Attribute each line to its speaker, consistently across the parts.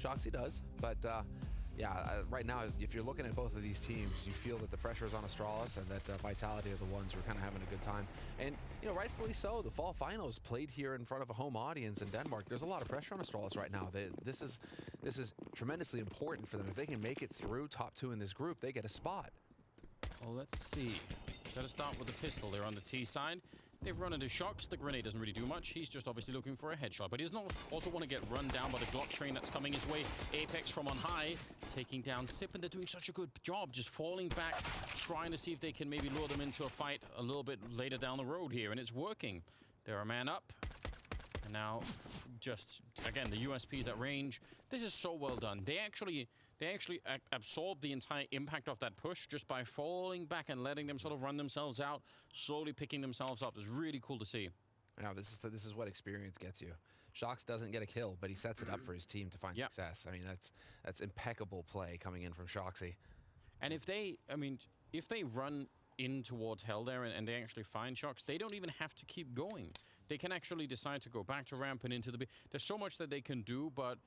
Speaker 1: Shoxy does, but yeah, right now, if you're looking at both of these teams, you feel that the pressure is on Astralis and that Vitality are the ones who are kind of having a good time. And, you know, rightfully so. The Fall Finals played here in front of a home audience in Denmark. There's a lot of pressure on Astralis right now. This is tremendously important for them. If they can make it through top 2 in this group, they get a spot.
Speaker 2: Well, let's see. Gotta start with the pistol there on the T side. They've run into Shox. The grenade doesn't really do much. He's just obviously looking for a headshot. But he doesn't also want to get run down by the Glock train that's coming his way. Apex from on high, taking down Sip, and they're doing such a good job just falling back, trying to see if they can maybe lure them into a fight a little bit later down the road here. And it's working. They're a man up. And now, just, again, the USPs at range. This is so well done. They actually absorbed the entire impact of that push just by falling back and letting them sort of run themselves out, slowly picking themselves up. It's really cool to see.
Speaker 1: Now, this is what experience gets you. Shox doesn't get a kill, but he sets it up for his team to find success. I mean, that's impeccable play coming in from Shoxy.
Speaker 2: And if they run in towards hell there and they actually find Shox, they don't even have to keep going. They can actually decide to go back to ramp and into the B. There's so much that they can do, but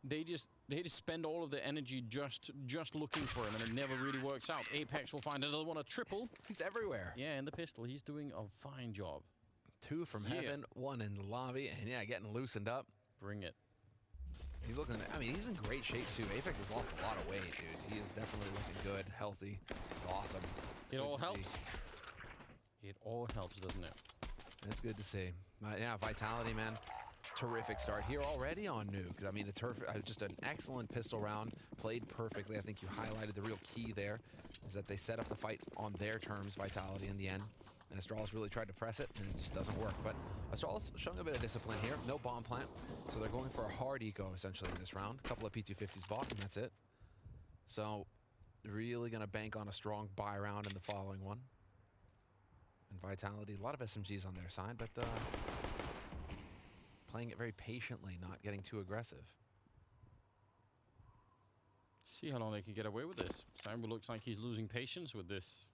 Speaker 2: they just spend all of the energy just looking for him, and it never really works out. Apex will find another one, a triple.
Speaker 1: He's everywhere.
Speaker 2: Yeah, and the pistol, he's doing a fine job.
Speaker 1: 2 from heaven, 1 in the lobby, and yeah, getting loosened up.
Speaker 2: Bring it.
Speaker 1: He's looking, I mean, he's in great shape too. Apex has lost a lot of weight, dude. He is definitely looking good, healthy. It's awesome.
Speaker 2: It all helps. It all helps, doesn't it?
Speaker 1: It's good to see. Yeah, Vitality, man. Terrific start here already on Nuke. I mean, just an excellent pistol round. Played perfectly. I think you highlighted the real key there, is that they set up the fight on their terms, Vitality, in the end. And Astralis really tried to press it, and it just doesn't work. But Astralis showing a bit of discipline here. No bomb plant. So they're going for a hard eco, essentially, in this round. A couple of P250s bought, and that's it. So really going to bank on a strong buy round in the following one. And Vitality, a lot of SMGs on their side, but playing it very patiently, not getting too aggressive.
Speaker 2: See how long they can get away with this. Cyber looks like he's losing patience with this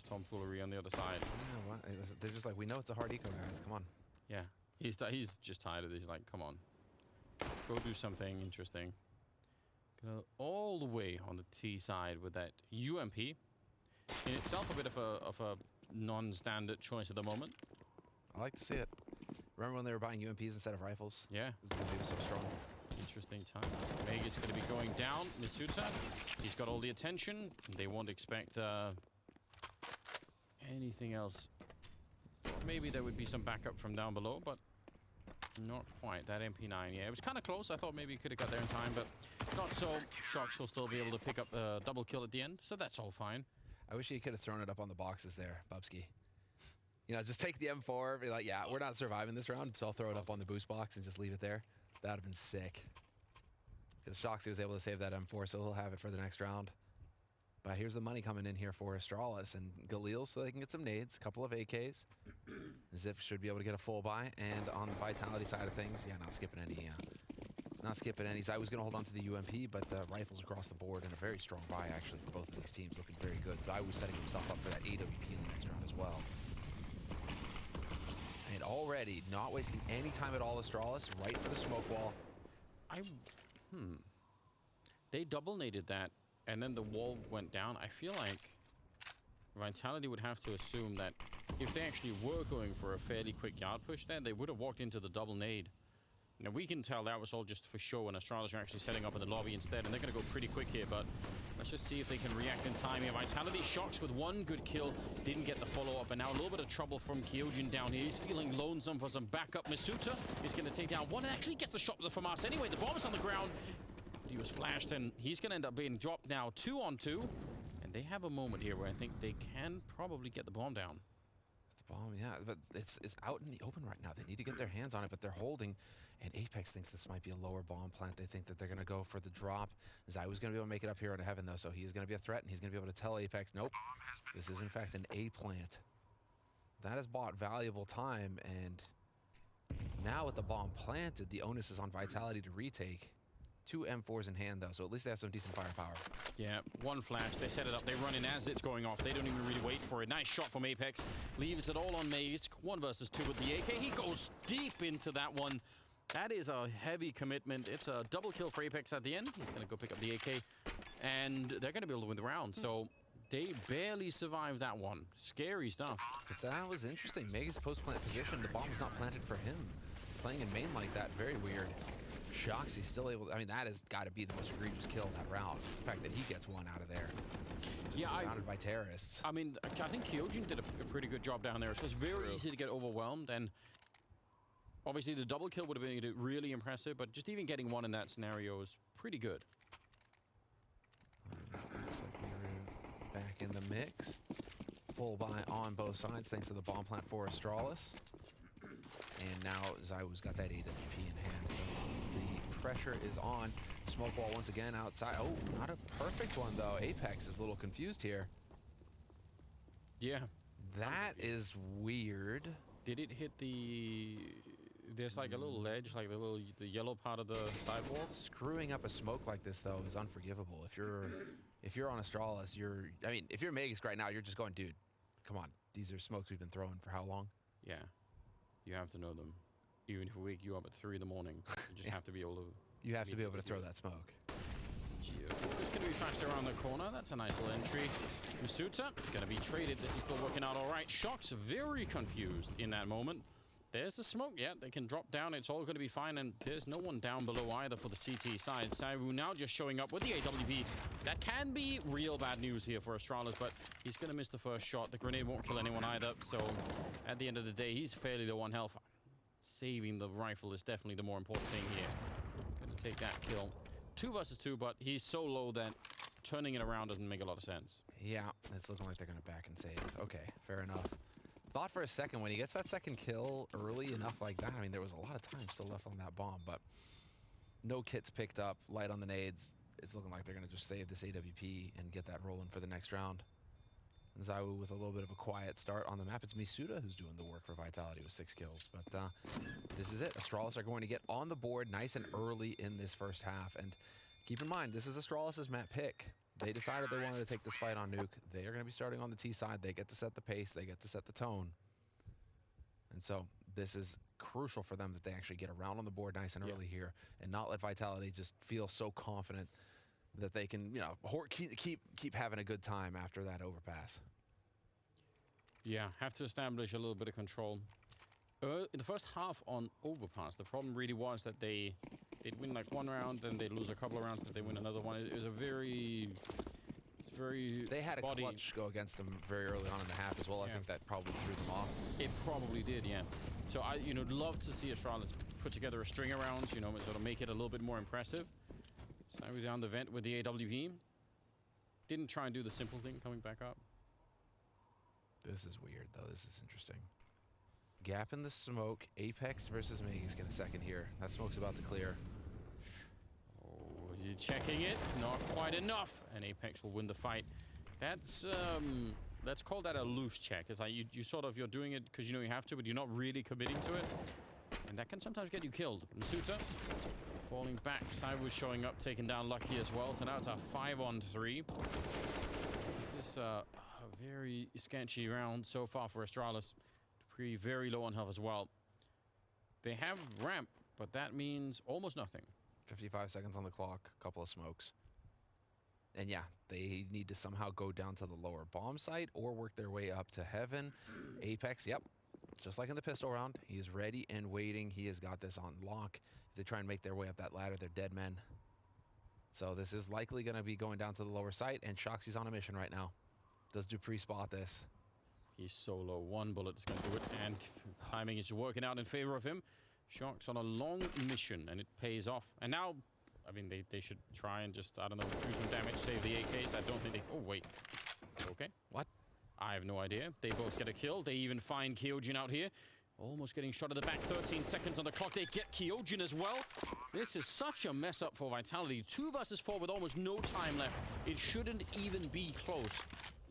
Speaker 2: tomfoolery on the other side.
Speaker 1: Yeah, well, they're just like, we know it's a hard eco, guys. Come on.
Speaker 2: Yeah, he's just tired of this. He's like, come on, go do something interesting. Go all the way on the T side with that UMP. In itself, a bit of a non-standard choice at the moment.
Speaker 1: I like to see it. Remember when they were buying UMPs instead of rifles?
Speaker 2: Yeah.
Speaker 1: He was so strong.
Speaker 2: Interesting times. Vegas going to be going down. Misuta, he's got all the attention. They won't expect anything else. Maybe there would be some backup from down below, but not quite. That MP9, yeah, it was kind of close. I thought maybe he could have got there in time, but not so. Shox will still be able to pick up a double kill at the end, so that's all fine.
Speaker 1: I wish he could have thrown it up on the boxes there, Bubsky. You know, just take the M4, be like, yeah, we're not surviving this round, so I'll throw it up on the boost box and just leave it there. That would have been sick. Because Shoxy was able to save that M4, so he'll have it for the next round. But here's the money coming in here for Astralis and Galil, so they can get some nades, a couple of AKs. Zip should be able to get a full buy. And on the Vitality side of things, yeah, not skipping any. Not skipping any. Zai was going to hold on to the UMP, but rifles across the board and a very strong buy, actually, for both of these teams. Looking very good. Zai was setting himself up for that AWP in the next round as well. And already, not wasting any time at all, Astralis, right for the smoke wall.
Speaker 2: They double naded that, and then the wall went down. I feel like Vitality would have to assume that if they actually were going for a fairly quick yard push there, they would have walked into the double nade. Now, we can tell that was all just for show, and Astralis are actually setting up in the lobby instead, and they're going to go pretty quick here, but let's just see if they can react in time here. Vitality Shox with one good kill, didn't get the follow-up, and now a little bit of trouble from Kyojin down here. He's feeling lonesome for some backup. Misuta is going to take down one and actually gets the shot with the FAMAS anyway. The bomb is on the ground. He was flashed, and he's going to end up being dropped now 2-on-2, and they have a moment here where I think they can probably get the bomb down.
Speaker 1: Bomb, yeah, but it's out in the open right now. They need to get their hands on it, but they're holding. And Apex thinks this might be a lower bomb plant. They think that they're going to go for the drop. Zai was going to be able to make it up here into heaven, though, so he is going to be a threat, and he's going to be able to tell Apex, nope, this is in fact an A plant. That has bought valuable time, and now with the bomb planted, the onus is on Vitality to retake. 2 M4s in hand, though, so at least they have some decent firepower.
Speaker 2: Yeah, one flash. They set it up. They run in as it's going off. They don't even really wait for it. Nice shot from Apex. Leaves it all on Maze. 1 versus 2 with the AK. He goes deep into that one. That is a heavy commitment. It's a double kill for Apex at the end. He's going to go pick up the AK. And they're going to be able to win the round. So they barely survived that one. Scary stuff.
Speaker 1: But that was interesting. Mega's post-plant position, the bomb was not planted for him. Playing in main like that, very weird. Shoxy's still able to, I mean, that has got to be the most egregious kill of that round. The fact that he gets one out of there. Just surrounded by terrorists.
Speaker 2: I mean, I think Kyojin did a pretty good job down there. It was very easy to get overwhelmed. And obviously, the double kill would have been really impressive. But just even getting one in that scenario is pretty good.
Speaker 1: Looks like we're back in the mix. Full buy on both sides thanks to the bomb plant for Astralis. And now Zywoo's got that AWP in hand, so the pressure is on. Smoke wall once again outside. Oh, not a perfect one though. Apex is a little confused here.
Speaker 2: Yeah.
Speaker 1: That is weird.
Speaker 2: Did it hit the... There's like a little ledge, like the yellow part of the sidewall.
Speaker 1: Screwing up a smoke like this though is unforgivable. If you're on Astralis, I mean, if you're Magisk right now, you're just going, dude, come on. These are smokes we've been throwing for how long?
Speaker 2: Yeah. You have to know them. Even if we wake you up at 3 in the morning, you just have to be able to...
Speaker 1: You have to be able to throw that smoke.
Speaker 2: It's going to be fast around the corner. That's a nice little entry. Masuta going to be traded. This is still working out all right. Shock's very confused in that moment. There's the smoke. Yeah, they can drop down. It's all going to be fine. And there's no one down below either for the CT side. Zywoo now just showing up with the AWP. That can be real bad news here for Astralis, but he's going to miss the first shot. The grenade won't kill anyone either. So at the end of the day, he's fairly low on health. Saving the rifle is definitely the more important thing here. Going to take that kill. 2 versus 2, but he's so low that turning it around doesn't make a lot of sense.
Speaker 1: Yeah, it's looking like they're going to back and save. Okay, fair enough. Thought for a second when he gets that second kill early enough like that, I mean, there was a lot of time still left on that bomb, but no kits picked up, light on the nades. It's looking like they're going to just save this AWP and get that rolling for the next round. Zywoo with a little bit of a quiet start on the map. It's Masuta who's doing the work for Vitality with 6 kills. But this is it. Astralis are going to get on the board nice and early in this first half. And keep in mind, this is Astralis' map pick. They decided they wanted to take this fight on Nuke. They are going to be starting on the T side. They get to set the pace. They get to set the tone. And so this is crucial for them that they actually get around on the board nice and early here and not let Vitality just feel so confident that they can, you know, keep having a good time after that overpass.
Speaker 2: Yeah, have to establish a little bit of control. In the first half on overpass, the problem really was that they'd win like 1 round, then they'd lose a couple of rounds, but they win another one. It was a very... It's very
Speaker 1: They had
Speaker 2: spotty.
Speaker 1: a clutch go against them very early on in the half as well. I think that probably threw them off.
Speaker 2: It probably did, yeah. So I, love to see Astralis put together a string of rounds, sort of make it a little bit more impressive. Zywoo down the vent with the AWP. Didn't try and do the simple thing, coming back up.
Speaker 1: This is weird, though. This is interesting. Gap in the smoke. Apex versus Magisk get a second here. That smoke's about to clear.
Speaker 2: Oh, is he checking it? Not quite enough. And Apex will win the fight. That's, let's call that a loose check. It's like you're doing it because you know you have to, but you're not really committing to it. And that can sometimes get you killed. Masuta falling back. Zywoo showing up, taking down Lucky as well. So now it's a 5-on-3. This is a very sketchy round so far for Astralis. Dupree very low on health as well. They have ramp, but that means almost nothing.
Speaker 1: 55 seconds on the clock, a couple of smokes. And yeah, they need to somehow go down to the lower bomb site or work their way up to heaven. Apex, yep, just like in the pistol round, he is ready and waiting. He has got this on lock. If they try and make their way up that ladder, they're dead men. So this is likely going to be going down to the lower site, and Shoxy's on a mission right now. Does Dupree spot this?
Speaker 2: He's so low. 1 bullet is going to do it, and timing is working out in favor of him. Shock's on a long mission, and it pays off. And now, I mean, they should try and just, I don't know, do some damage, save the AKs. I don't think they... Oh, wait. Okay.
Speaker 1: What?
Speaker 2: I have no idea. They both get a kill. They even find Kyojin out here. Almost getting shot at the back. 13 seconds on the clock. They get Kyojin as well. This is such a mess up for Vitality. 2 versus 4 with almost no time left. It shouldn't even be close.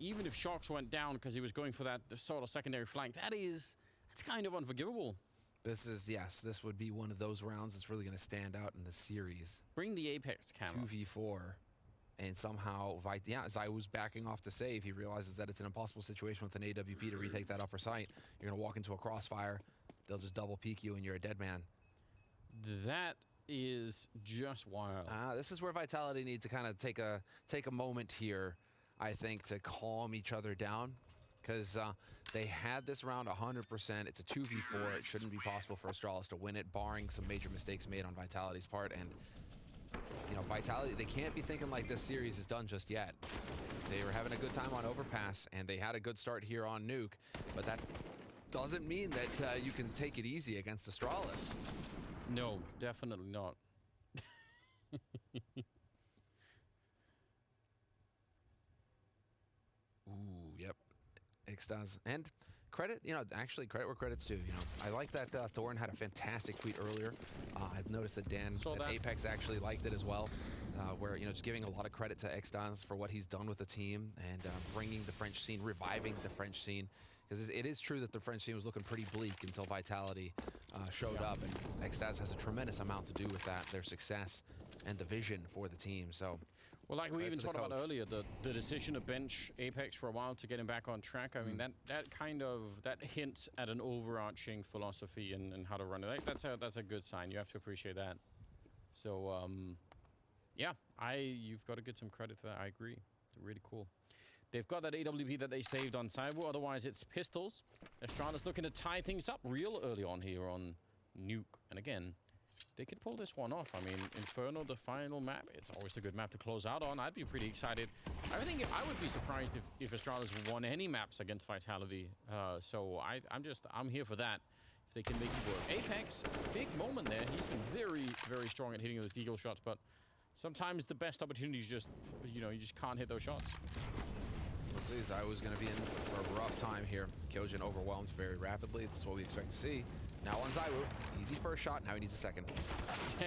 Speaker 2: Even if Shox went down because he was going for that sort of secondary flank. That's kind of unforgivable.
Speaker 1: This is, yes, this would be one of those rounds that's really going to stand out in the series.
Speaker 2: Bring the Apex camera.
Speaker 1: 2v4. And somehow, Zywoo's backing off to save. He realizes that it's an impossible situation with an AWP to retake that upper site. You're going to walk into a crossfire. They'll just double peek you and you're a dead man.
Speaker 2: That is just wild.
Speaker 1: This is where Vitality need to kind of take a moment here, I think, to calm each other down, because they had this round 100%. It's a 2v4. It shouldn't be possible for Astralis to win it, barring some major mistakes made on Vitality's part. And you know, Vitality, they can't be thinking like this series is done just yet. They were having a good time on Overpass, and they had a good start here on Nuke, but that doesn't mean that you can take it easy against Astralis.
Speaker 2: No, definitely not.
Speaker 1: Ooh, yep. Extaz. And credit, you know, actually credit where credit's due. You know, I like that Thorn had a fantastic tweet earlier. I've noticed that Dan at Apex actually liked it as well. Where, you know, just giving a lot of credit to Extaz for what he's done with the team and bringing the French scene, reviving the French scene. Because it is true that the French scene was looking pretty bleak until Vitality showed up, and Extaz has a tremendous amount to do with that, their success and the vision for the team. So,
Speaker 2: well, like we even talked about earlier, the decision to bench Apex for a while to get him back on track. I mean, that hints at an overarching philosophy and how to run it. That's a good sign. You have to appreciate that. So, yeah, you've got to get some credit for that. I agree. It's really cool. They've got that AWP that they saved on Cyber. Otherwise, it's pistols. Astralis looking to tie things up real early on here on Nuke. And again, they could pull this one off. I mean, Inferno, the final map, it's always a good map to close out on. I'd be pretty excited. I think I would be surprised if Astralis won any maps against Vitality. So I'm here for that. If they can make it work. Apex, big moment there. He's been very, very strong at hitting those deagle shots, but sometimes the best opportunities just, you know, you just can't hit those shots.
Speaker 1: Let's see, I was going to be in for a rough time here. Kyojin overwhelmed very rapidly. That's what we expect to see. Now on Zywoo, easy first shot. Now he needs a second.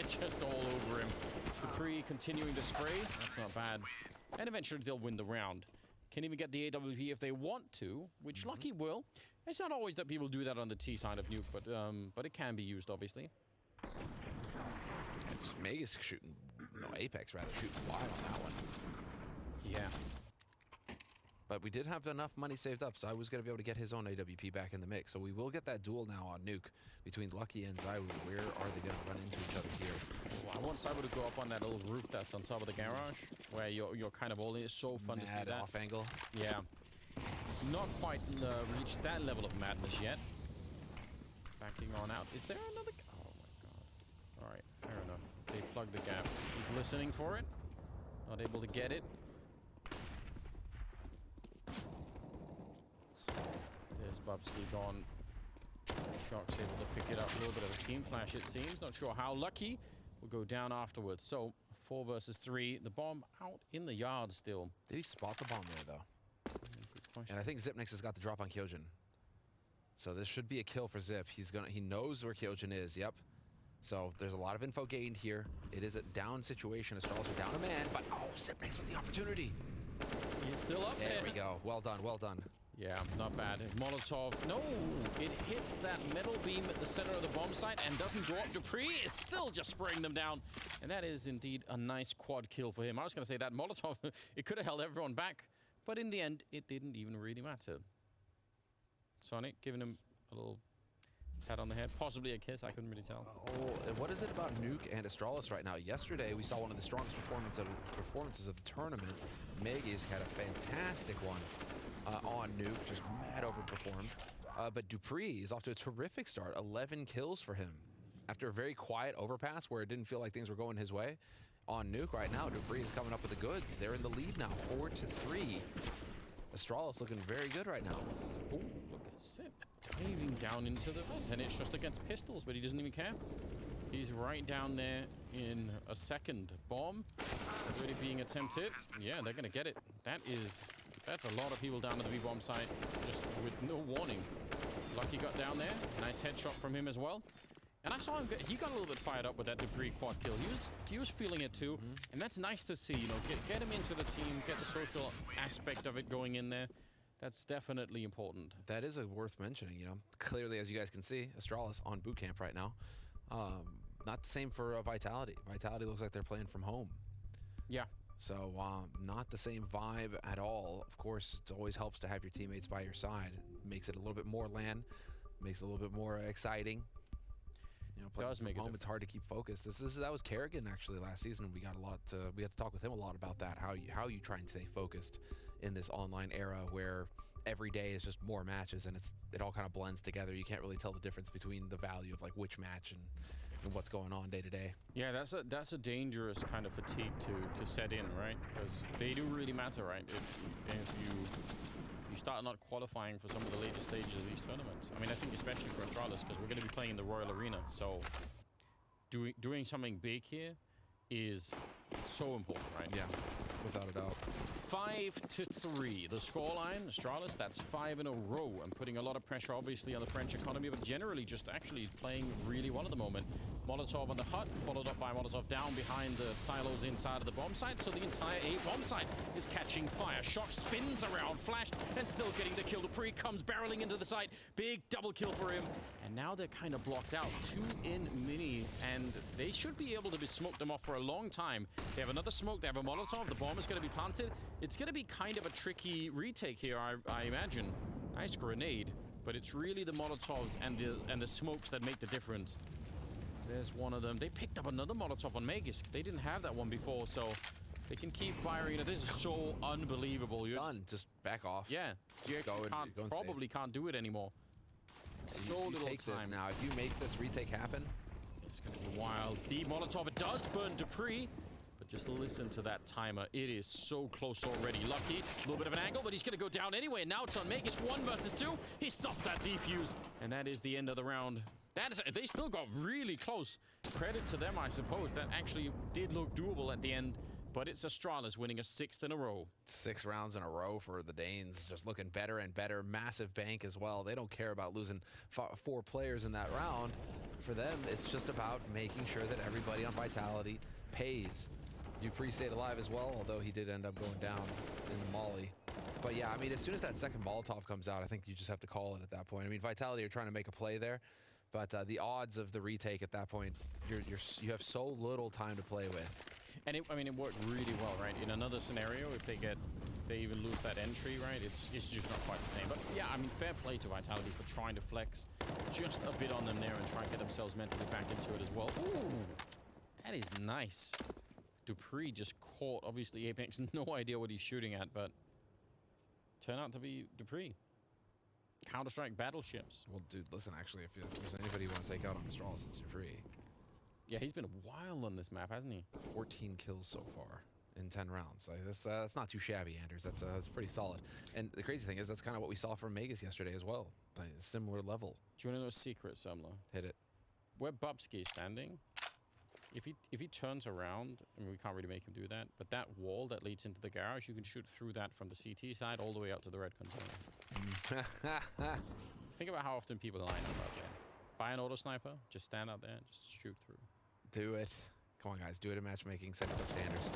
Speaker 2: Just all over him. Dupree continuing to spray. That's not bad. And eventually they'll win the round. Can even get the AWP if they want to, which Lucky will. It's not always that people do that on the T side of Nuke, but it can be used, obviously.
Speaker 1: And just Megas shooting, no, Apex rather, shooting wide on that one.
Speaker 2: Yeah.
Speaker 1: But we did have enough money saved up, so I was going to be able to get his own AWP back in the mix. So we will get that duel now on Nuke between Lucky and Zywoo. Where are they going to run into each other here?
Speaker 2: Well, I want Zywoo to go up on that little roof that's on top of the garage, where you're kind of all in. It's so fun to see that.
Speaker 1: Off angle.
Speaker 2: Yeah. Not quite reached that level of madness yet. Backing on out. Is there another? Oh my god. All right, fair enough. They plugged the gap. He's listening for it. Not able to get it. There's Bubsky gone. Shock's able to pick it up. A little bit of a team flash, it seems. Not sure how. Lucky will go down afterwards. So 4 versus 3. The bomb out in the yard still.
Speaker 1: Did he spot the bomb there though?
Speaker 2: Good question.
Speaker 1: And I think Zipnix has got the drop on Kyojin. So this should be a kill for Zip. He knows where Kyojin is. Yep. So there's a lot of info gained here. It is a down situation. Astralis are down a man, but oh, Zipnix with the opportunity.
Speaker 2: He's still up there.
Speaker 1: There we go. Well done. Well done.
Speaker 2: Yeah, not bad. Molotov. No, it hits that metal beam at the center of the bomb site and doesn't go up. Dupree is still just spraying them down. And that is indeed a nice quad kill for him. I was going to say that Molotov, it could have held everyone back. But in the end, it didn't even really matter. Sonic giving him a little pat on the head. Possibly a kiss. I couldn't really tell.
Speaker 1: Oh, what is it about Nuke and Astralis right now? Yesterday, we saw one of the strongest performances of the tournament. Megas had a fantastic one. On Nuke, just mad overperformed. But Dupree is off to a terrific start. 11 kills for him. After a very quiet overpass where it didn't feel like things were going his way. On Nuke right now, Dupree is coming up with the goods. They're in the lead now, 4-3. Astralis looking very good right now.
Speaker 2: Oh, look at Zip diving down into the vent. And it's just against pistols, but he doesn't even care. He's right down there in a second. Bomb already being attempted. Yeah, they're going to get it. That's a lot of people down to the B-bomb site, just with no warning. Lucky got down there. Nice headshot from him as well. And I saw him, he got a little bit fired up with that Dupree quad kill. He was feeling it too. And that's nice to see, you know, get him into the team, get the social aspect of it going in there. That's definitely important.
Speaker 1: That is worth mentioning, you know. Clearly, as you guys can see, Astralis on boot camp right now. Not the same for Vitality. Vitality looks like they're playing from home.
Speaker 2: Yeah.
Speaker 1: So not the same vibe at all. Of course, it always helps to have your teammates by your side. Makes it a little bit more LAN, makes it a little bit more exciting. You know, playing
Speaker 2: Does make
Speaker 1: from
Speaker 2: a
Speaker 1: home, it's hard to keep focused. That was Kerrigan actually last season. We got a lot. We had to talk with him a lot about that. How you try and stay focused in this online era where every day is just more matches and it all kind of blends together. You can't really tell the difference between the value of like which match and what's going on day to day.
Speaker 2: Yeah, that's a dangerous kind of fatigue to set in, right? Because they do really matter, right? If you start not qualifying for some of the later stages of these tournaments. I mean, I think especially for Astralis, because we're going to be playing in the Royal Arena, so doing something big here is so important, right?
Speaker 1: Yeah, without a doubt.
Speaker 2: 5-3, the scoreline. Astralis, that's 5 in a row, and putting a lot of pressure, obviously, on the French economy, but generally just actually playing really well at the moment. Molotov on the hut, followed up by Molotov down behind the silos inside of the bomb site, so the entire A bomb site is catching fire. Shock spins around, flashed, and still getting the kill. Dupree comes barreling into the site. Big double kill for him, and now they're kind of blocked out. 2 in mini, and they should be able to be smoked them off for a long time. They have another smoke, they have a Molotov, the bomb is going to be planted. It's going to be kind of a tricky retake here, I imagine. Nice grenade, but it's really the Molotovs and the smokes that make the difference. There's one of them. They picked up another Molotov on Magus. They didn't have that one before, so they can keep firing. This is so unbelievable.
Speaker 1: You're done. Just back off.
Speaker 2: Yeah, you probably can't do it anymore. So
Speaker 1: you
Speaker 2: little
Speaker 1: take
Speaker 2: time.
Speaker 1: This now. If you make this retake happen,
Speaker 2: it's going to be wild. The Molotov, it does burn Dupree. But just listen to that timer. It is so close already. Lucky. A little bit of an angle, but he's going to go down anyway. Now it's on Magus. 1 versus 2. He stopped that defuse. And that is the end of the round. They still got really close. Credit to them, I suppose. That actually did look doable at the end. But it's Astralis winning a 6th in a row.
Speaker 1: 6 rounds in a row for the Danes. Just looking better and better. Massive bank as well. They don't care about losing 4 players in that round. For them, it's just about making sure that everybody on Vitality pays. Dupree stayed alive as well, although he did end up going down in the molly. But yeah, I mean, as soon as that second Molotov comes out, I think you just have to call it at that point. I mean, Vitality are trying to make a play there, but the odds of the retake at that point, you have so little time to play with.
Speaker 2: And it worked really well, right? In another scenario, if they even lose that entry, right? It's just not quite the same. But yeah, I mean, fair play to Vitality for trying to flex just a bit on them there and try and get themselves mentally back into it as well. Ooh, that is nice. Dupree just caught, obviously Apex, no idea what he's shooting at, but turned out to be Dupree. Counter-Strike battleships.
Speaker 1: Well, dude, listen, actually, if there's anybody you want to take out on Astralis, it's Dupree.
Speaker 2: Yeah, he's been wild on this map, hasn't he?
Speaker 1: 14 kills so far in 10 rounds. Like, that's not too shabby, Anders. That's pretty solid. And the crazy thing is, that's kind of what we saw from Magus yesterday as well. Like, a similar level.
Speaker 2: Do you want to know a secret, Sumler?
Speaker 1: Hit it.
Speaker 2: Where Bubsky is standing, if he turns around, I mean, we can't really make him do that, but that wall that leads into the garage, you can shoot through that from the CT side all the way up to the red container. Think about how often people line up out there. Buy an auto sniper, just stand out there and just shoot through.
Speaker 1: Do it. Come on, guys. Do it in matchmaking. Send it up standards.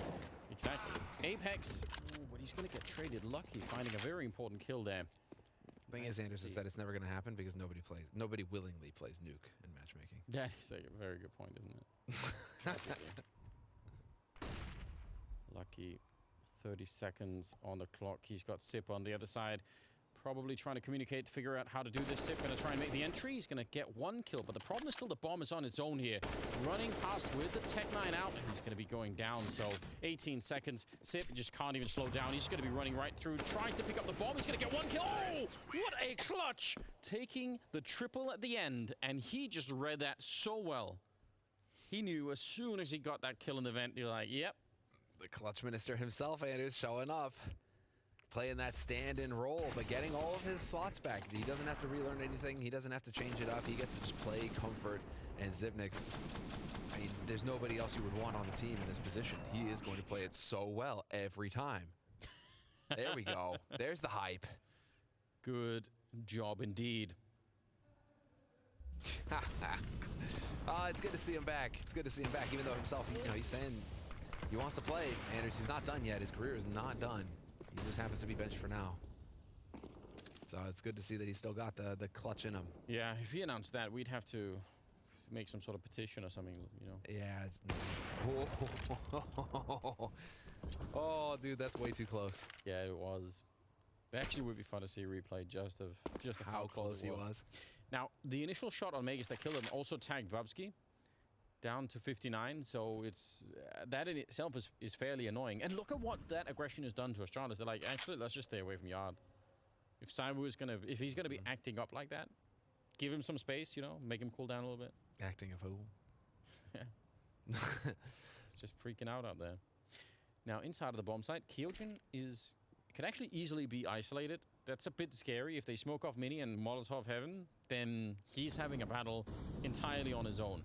Speaker 2: Exactly. Apex, but he's going to get traded. Lucky finding a very important kill there.
Speaker 1: The thing is, Anders, is that it's never going to happen because nobody willingly plays Nuke in matchmaking.
Speaker 2: That is a very good point, isn't it? Lucky, 30 seconds on the clock. He's got Sip on the other side. Probably trying to communicate to figure out how to do this. Sip going to try and make the entry. He's going to get 1 kill, but the problem is still the bomb is on its own here. Running past with the Tech 9 out, and he's going to be going down. So 18 seconds. Sip just can't even slow down. He's just going to be running right through, trying to pick up the bomb. He's going to get 1 kill. Oh, what a clutch! Taking the triple at the end, and he just read that so well. He knew as soon as he got that kill in the vent, you're like, yep.
Speaker 1: The clutch minister himself, Anders, showing up. Playing that stand-in role, but getting all of his slots back. He doesn't have to relearn anything. He doesn't have to change it up. He gets to just play comfort. And Zipnix, I mean, there's nobody else you would want on the team in this position. He is going to play it so well every time. There we go. There's the hype.
Speaker 2: Good job indeed.
Speaker 1: It's good to see him back. It's good to see him back, even though himself, he's saying he wants to play. Anders, he's not done yet. His career is not done. He just happens to be benched for now. So it's good to see that he's still got the clutch in him.
Speaker 2: Yeah, if he announced that, we'd have to make some sort of petition or something,
Speaker 1: Yeah. Oh, dude, that's way too close.
Speaker 2: Yeah, it was. It actually would be fun to see a replay just of how close he was. Now, the initial shot on Magus that killed him also tagged Bubsky down to 59, so it's that in itself is fairly annoying. And look at what that aggression has done to Astralis. They're like, actually, let's just stay away from Yard. If if he's gonna be acting up like that, give him some space, you know, make him cool down a little bit.
Speaker 1: Acting a fool.
Speaker 2: Yeah. Just freaking out there. Now, inside of the bomb site, Kyojin could actually easily be isolated. That's a bit scary. If they smoke off Mini and Molotov Heaven, then he's having a battle entirely on his own.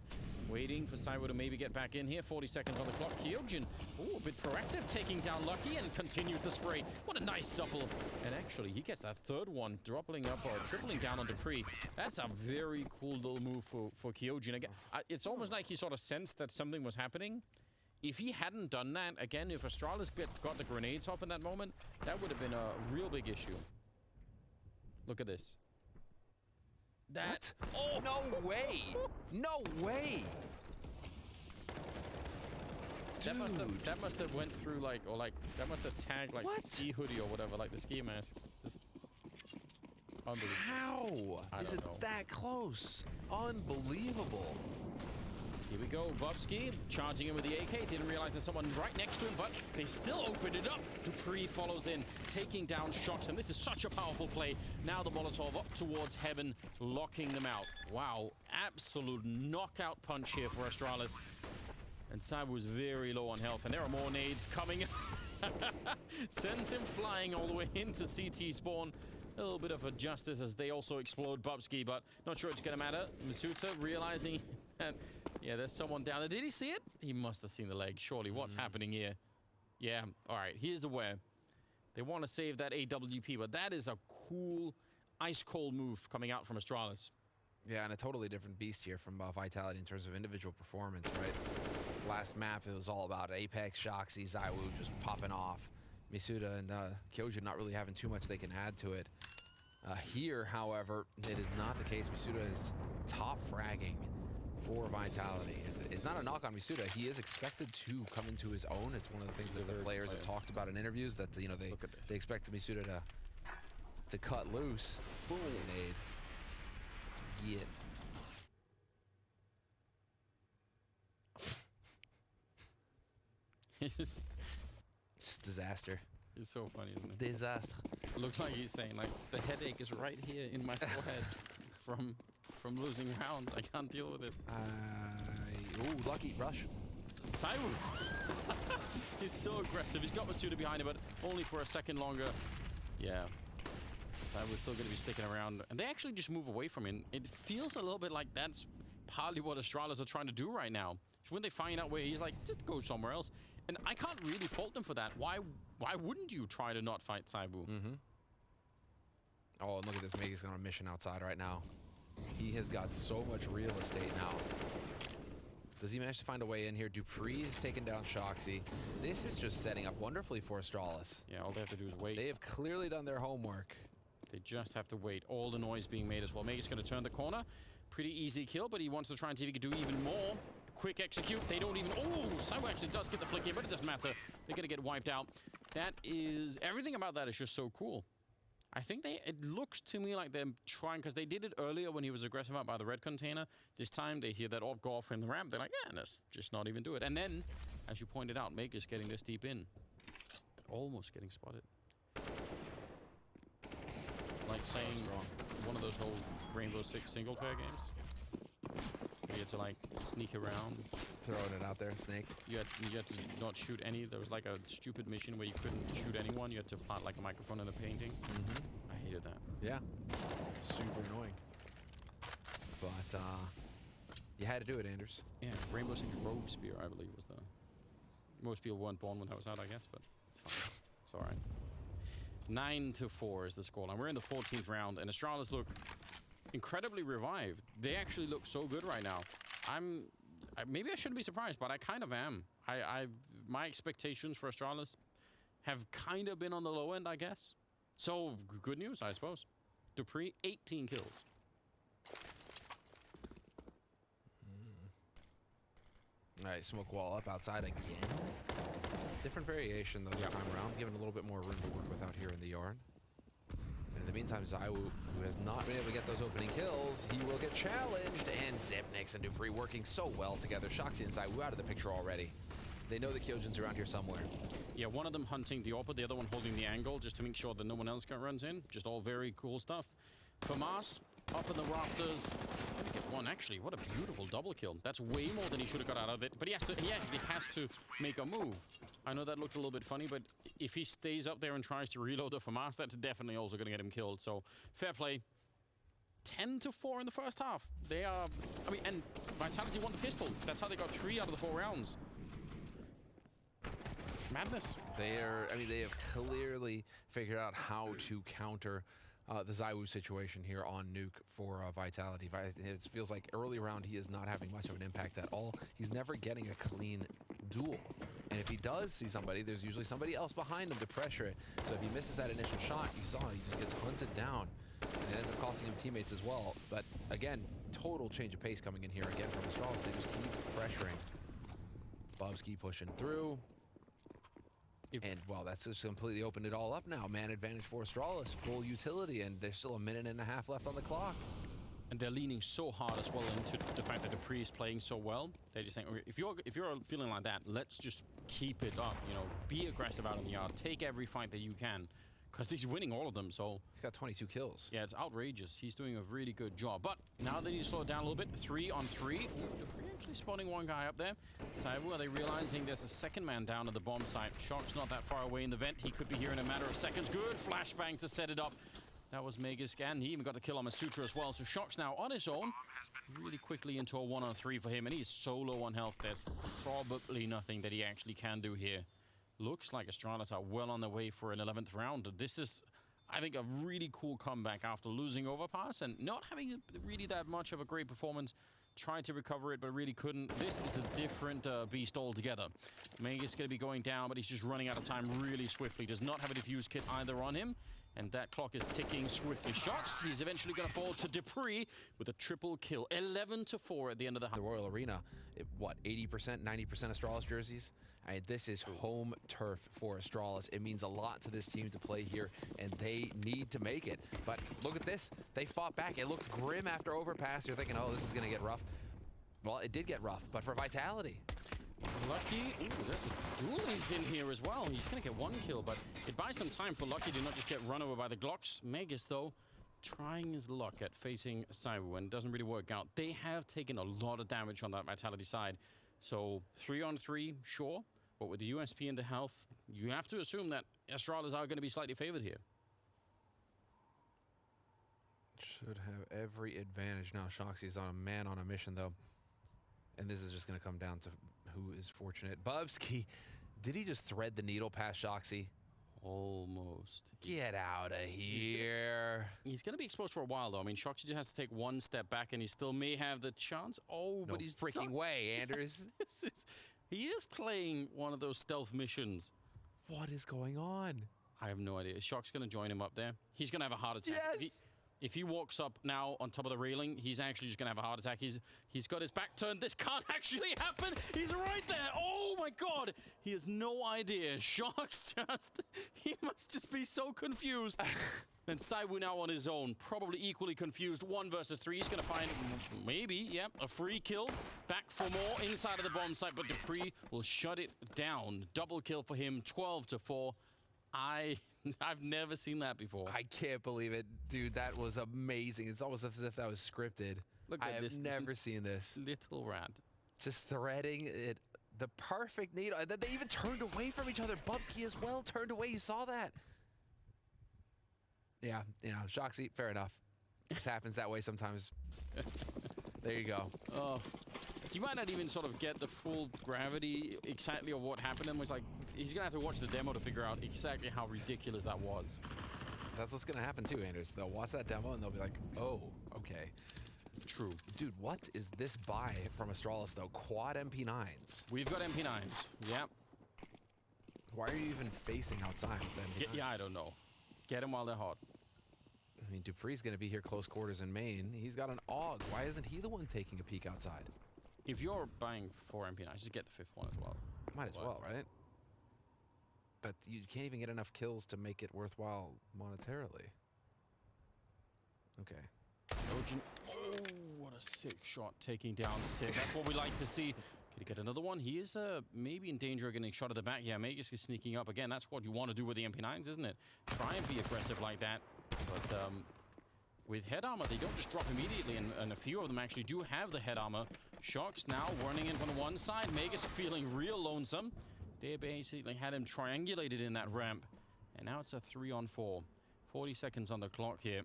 Speaker 2: Waiting for Cyber to maybe get back in here. 40 seconds on the clock. Kyojin, a bit proactive, taking down Lucky and continues the spray. What a nice double. And actually, he gets that third one, tripling down on Dupree. That's a very cool little move for Kyojin. Again, it's almost like he sort of sensed that something was happening. If he hadn't done that, again, if Astralis got the grenades off in that moment, that would have been a real big issue. Look at this. That.
Speaker 1: What? Oh, no way! No way!
Speaker 2: That must have went through that must have tagged like the ski hoodie or whatever, like the ski mask. Just unbelievable.
Speaker 1: How is it that close? Unbelievable.
Speaker 2: Here we go, Bubsky charging in with the AK. Didn't realize there's someone right next to him, but they still opened it up. Dupree follows in, taking down shots, and this is such a powerful play. Now the Molotov up towards Heaven, locking them out. Wow, absolute knockout punch here for Astralis. And Cyber was very low on health, and there are more nades coming. Sends him flying all the way into CT spawn. A little bit of a justice as they also explode Bubsky, but not sure it's going to matter. Masuta realizing that, yeah, there's someone down there. Did he see it? He must have seen the leg, surely. What's happening here? Yeah, all right, he is aware. They want to save that AWP, but that is a cool, ice-cold move coming out from Astralis.
Speaker 1: Yeah, and a totally different beast here from Vitality in terms of individual performance, right? Last map, it was all about Apex, Shoxy, Zywoo just popping off. Misuda and Kyojin not really having too much they can add to it. Here, however, it is not the case. Misuda is top fragging for Vitality. It's not a knock on Misuda. He is expected to come into his own. It's one of the things that the players have talked about in interviews, that they expect Misuda to cut loose. Boom. Nade. Get. Just disaster.
Speaker 2: It's so funny, isn't it?
Speaker 1: Disaster.
Speaker 2: Looks like he's saying, like, the headache is right here in my forehead from losing rounds. I can't deal with it.
Speaker 1: Ooh, lucky rush.
Speaker 2: Cyber. He's so aggressive. He's got Masuda behind him, but only for a second longer. Yeah. Cyber's still going to be sticking around. And they actually just move away from him. It feels a little bit like that's partly what Astralis are trying to do right now. So when they find out where he's like, just go somewhere else. And I can't really fault them for that. Why wouldn't you try to not fight Saibu?
Speaker 1: Mm-hmm. Oh, and look at this. Magus on a mission outside right now. He has got so much real estate now. Does he manage to find a way in here? Dupree is taking down Shoxy. This is just setting up wonderfully for Astralis.
Speaker 2: Yeah, all they have to do is wait.
Speaker 1: They have clearly done their homework.
Speaker 2: They just have to wait. All the noise being made as well. Magus going to turn the corner. Pretty easy kill, but he wants to try and see if he can do even more. Quick execute. They don't even... Oh, Saibu actually does get the flick in, but it doesn't matter. They're going to get wiped out. That is... Everything about that is just so cool. I think it looks to me like they're trying, because they did it earlier when he was aggressive out by the red container. This time they hear that AWP go off in the ramp. They're like, yeah, let's just not even do it. And then, as you pointed out, Magus getting this deep in. Almost getting spotted. Like saying one of those old Rainbow Six single player games. You had to like sneak around.
Speaker 1: Throwing it out there, Snake.
Speaker 2: You had to not shoot any. There was like a stupid mission where you couldn't shoot anyone. You had to plant like a microphone in a painting. I hated that.
Speaker 1: Yeah. Super annoying. But you had to do it, Anders.
Speaker 2: Yeah, Rainbow Six Rogue Spear, I believe, was the... Most people weren't born when that was out, I guess, but it's fine. It's all right. 9-4 is the scoreline. We're in the 14th round, and Astralis look incredibly revived. They actually look so good right now. Maybe I shouldn't be surprised, but I kind of am. My expectations for Astralis have kind of been on the low end, I guess. So, good news, I suppose. Dupree, 18 kills.
Speaker 1: All right, smoke wall up outside again. Different variation, though, this time around. Giving a little bit more room to work with out here in the yard. And the meantime, Zaiwu, who has not been able to get those opening kills, he will get challenged. And Zipnix and Dupree working so well together. Shoxy and Zaiwu out of the picture already. They know the Kyojin's around here somewhere.
Speaker 2: Yeah, one of them hunting the AWP, the other one holding the angle, just to make sure that no one else runs in. Just all very cool stuff. Famas up in the rafters. Gonna get one, actually. What a beautiful double kill. That's way more than he should have got out of it. But he actually has to make a move. I know that looked a little bit funny, but if he stays up there and tries to reload the Famas, that's definitely also going to get him killed. So, fair play. 10-4 in the first half. They are... I mean, and Vitality won the pistol. That's how they got 3 out of the 4 rounds. Madness.
Speaker 1: They have clearly figured out how to counter the Zaiwu situation here on Nuke for Vitality. It feels like early round he is not having much of an impact at all. He's never getting a clean duel. And if he does see somebody, there's usually somebody else behind him to pressure it. So if he misses that initial shot, you saw he just gets hunted down. And it ends up costing him teammates as well. But again, total change of pace coming in here again from Astralis. They just keep pressuring. Bubsky pushing through. And, well, that's just completely opened it all up now. Man advantage for Astralis, full utility, and there's still a minute and a half left on the clock.
Speaker 2: And they're leaning so hard as well into the fact that Dupree is playing so well. They're just saying, okay, if you're feeling like that, let's just keep it up. You know, be aggressive out in the yard. Take every fight that you can, because he's winning all of them. So
Speaker 1: he's got 22 kills.
Speaker 2: Yeah, it's outrageous. He's doing a really good job. But now they need to slow it down a little bit. 3 on 3. Ooh, Dupree actually spotting one guy up there. Saiwu, are they realizing there's a second man down at the bomb site? Shock's not that far away in the vent. He could be here in a matter of seconds. Good flashbang to set it up. That was Magisk, and he even got the kill on Masutra as well. So Shock's now on his own, really quickly into a 1-on-3 for him, and he's solo on health. There's probably nothing that he actually can do here. Looks like Astralis are well on their way for an 11th round. This is, I think, a really cool comeback after losing Overpass and not having really that much of a great performance. Tried to recover it, but really couldn't. This is a different beast altogether. Magisk is going to be going down, but he's just running out of time really swiftly. Does not have a defuse kit either on him. And that clock is ticking swiftly. Shots, he's eventually going to fall to Dupree with a triple kill. 11-4 at the end of the half.
Speaker 1: The Royal Arena, what, 80%, 90% Astralis jerseys? I mean, this is home turf for Astralis. It means a lot to this team to play here, and they need to make it. But look at this. They fought back. It looked grim after Overpass. You're thinking, oh, this is going to get rough. Well, it did get rough, but for Vitality.
Speaker 2: Lucky, ooh, there's a duelist in here as well. He's going to get 1 kill, but it buys some time for Lucky to not just get run over by the Glocks. Magisk, though, trying his luck at facing Saiwu, and it doesn't really work out. They have taken a lot of damage on that Vitality side. So 3 on 3, sure, but with the USP and the health, you have to assume that Astralis are going to be slightly favored here.
Speaker 1: Should have every advantage. Now Shoxy's on a man on a mission, though. And this is just going to come down to who is fortunate. Bubsky, did he just thread the needle past Shoxy?
Speaker 2: Almost.
Speaker 1: Get out of here.
Speaker 2: He's going to be exposed for a while, though. I mean, Shoxy just has to take 1 step back, and he still may have the chance. Oh,
Speaker 1: no
Speaker 2: but he's
Speaker 1: freaking way, Anders.
Speaker 2: He is playing one of those stealth missions.
Speaker 1: What is going on?
Speaker 2: I have no idea. Shock's going to join him up there. He's going to have a heart attack.
Speaker 1: Yes!
Speaker 2: If he walks up now on top of the railing, he's actually just going to have a heart attack. He's got his back turned. This can't actually happen. He's right there. Oh, my God. He has no idea. Shock's just... He must just be so confused. And Saiwu now on his own, probably equally confused. 1 versus 3. He's going to find, maybe, yeah, a free kill. Back for more inside of the bomb site, but Dupree will shut it down. Double kill for him, 12-4. I've never seen that before.
Speaker 1: I can't believe it. Dude, that was amazing. It's almost as if that was scripted.
Speaker 2: Look at this.
Speaker 1: I have never seen this.
Speaker 2: Little rat.
Speaker 1: Just threading it, the perfect needle. And then they even turned away from each other. Bubsky as well turned away. You saw that. Yeah, you know, Shoxy, fair enough. It just happens that way sometimes. There you go.
Speaker 2: Oh, you might not even sort of get the full gravity exactly of what happened. And it's like, he's going to have to watch the demo to figure out exactly how ridiculous that was.
Speaker 1: That's what's going to happen too, Anders. They'll watch that demo and they'll be like, oh, okay.
Speaker 2: True.
Speaker 1: Dude, what is this buy from Astralis, though? Quad MP9s.
Speaker 2: We've got MP9s. Yep.
Speaker 1: Why are you even facing outside with them?
Speaker 2: Yeah, I don't know. Get them while they're hot.
Speaker 1: I mean, Dupree's going to be here close quarters in main. He's got an AUG. Why isn't he the one taking a peek outside?
Speaker 2: If you're buying 4 MP9s, just get the 5th one as well.
Speaker 1: Might as well, right? But you can't even get enough kills to make it worthwhile monetarily. Okay.
Speaker 2: Trojan. Oh, what a sick shot, taking down Sick. That's what we like to see. Could he get another one? He is maybe in danger of getting shot at the back. Yeah, Magus is sneaking up. Again, that's what you want to do with the MP9s, isn't it? Try and be aggressive like that. But with head armor, they don't just drop immediately, and a few of them actually do have the head armor. Shocks now running in from the one side. Magus feeling real lonesome. They basically had him triangulated in that ramp. And now it's a 3-on-4. 40 seconds on the clock here.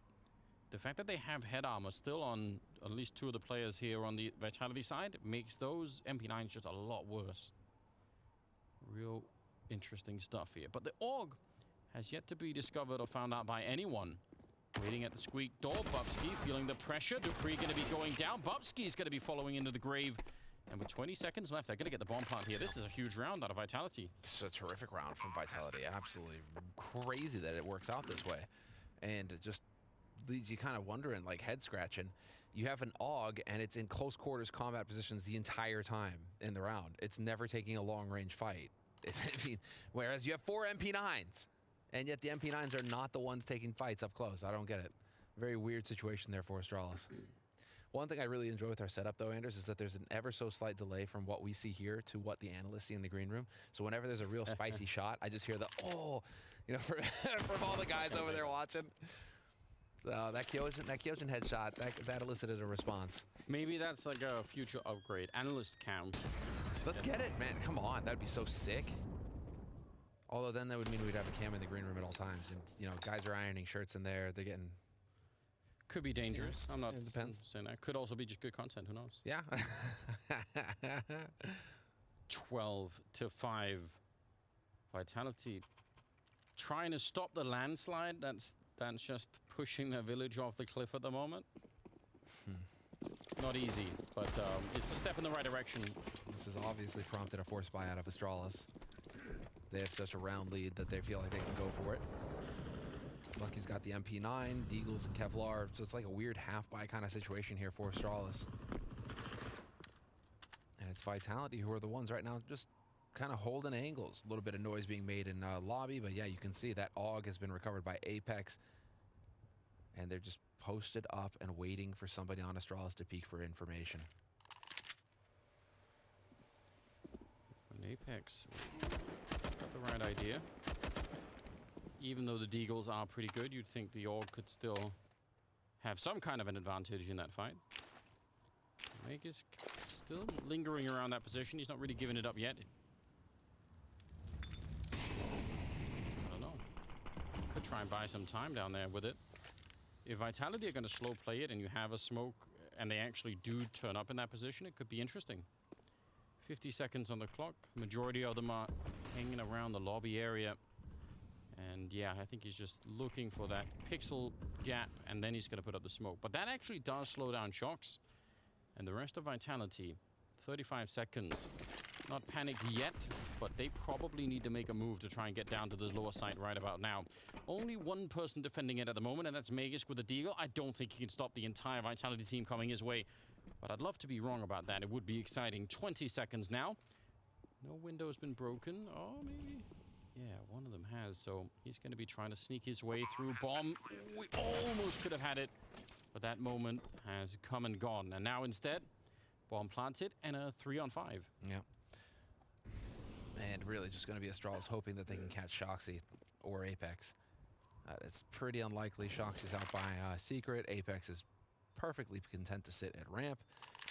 Speaker 2: The fact that they have head armor still on at least two of the players here on the Vitality side makes those MP9s just a lot worse. Real interesting stuff here. But the AUG has yet to be discovered or found out by anyone. Waiting at the squeak door. Bubsky feeling the pressure. Dupree going to be going down. Bubsky's going to be following into the grave. And with 20 seconds left, they're going to get the bomb plant here. This is a huge round out of Vitality.
Speaker 1: It's a terrific round from Vitality. Absolutely crazy that it works out this way. And it just leaves you kind of wondering, like head scratching. You have an AUG and it's in close quarters combat positions the entire time in the round. It's never taking a long range fight. I mean, whereas you have 4 MP9s and yet the MP9s are not the ones taking fights up close. I don't get it. Very weird situation there for Astralis. One thing I really enjoy with our setup, though, Anders, is that there's an ever so slight delay from what we see here to what the analysts see in the green room. So whenever there's a real spicy shot, I just hear the, oh, you know, from all the guys over there watching. So that Kyojin headshot, that elicited a response.
Speaker 2: Maybe that's like a future upgrade. Analyst cam.
Speaker 1: Let's get it, man. Come on. That'd be so sick. Although then that would mean we'd have a cam in the green room at all times. And, you know, guys are ironing shirts in there. They're getting...
Speaker 2: Could be dangerous. I'm not
Speaker 1: it depends.
Speaker 2: saying that. Could also be just good content. Who knows?
Speaker 1: Yeah.
Speaker 2: 12-5. Vitality trying to stop the landslide. That's just pushing their village off the cliff at the moment. Not easy, but it's a step in the right direction.
Speaker 1: This has obviously prompted a force buy out of Astralis. They have such a round lead that they feel like they can go for it. Lucky's got the MP9, Deagles and Kevlar, so it's like a weird half-buy kind of situation here for Astralis. And it's Vitality who are the ones right now just kind of holding angles. A little bit of noise being made in lobby, but yeah, you can see that AUG has been recovered by Apex. And they're just posted up and waiting for somebody on Astralis to peek for information.
Speaker 2: When Apex got the right idea. Even though the Deagles are pretty good, you'd think the AUG could still have some kind of an advantage in that fight. Meg is still lingering around that position. He's not really giving it up yet. I don't know. Could try and buy some time down there with it. If Vitality are going to slow play it and you have a smoke and they actually do turn up in that position, it could be interesting. 50 seconds on the clock. Majority of them are hanging around the lobby area. And yeah, I think he's just looking for that pixel gap, and then he's going to put up the smoke. But that actually does slow down Shocks. And the rest of Vitality, 35 seconds. Not panicked yet, but they probably need to make a move to try and get down to the lower side right about now. Only one person defending it at the moment, and that's Magus with the Deagle. I don't think he can stop the entire Vitality team coming his way. But I'd love to be wrong about that. It would be exciting. 20 seconds now. No window has been broken. Oh, maybe... yeah, one of them has, so he's going to be trying to sneak his way through. Bomb, we almost could have had it, but that moment has come and gone. And now instead, bomb planted and a 3-on-5.
Speaker 1: Yeah. And really just going to be Astralis hoping that they can catch Shoxy or Apex. It's pretty unlikely. Shoxy's out by Secret. Apex is perfectly content to sit at ramp,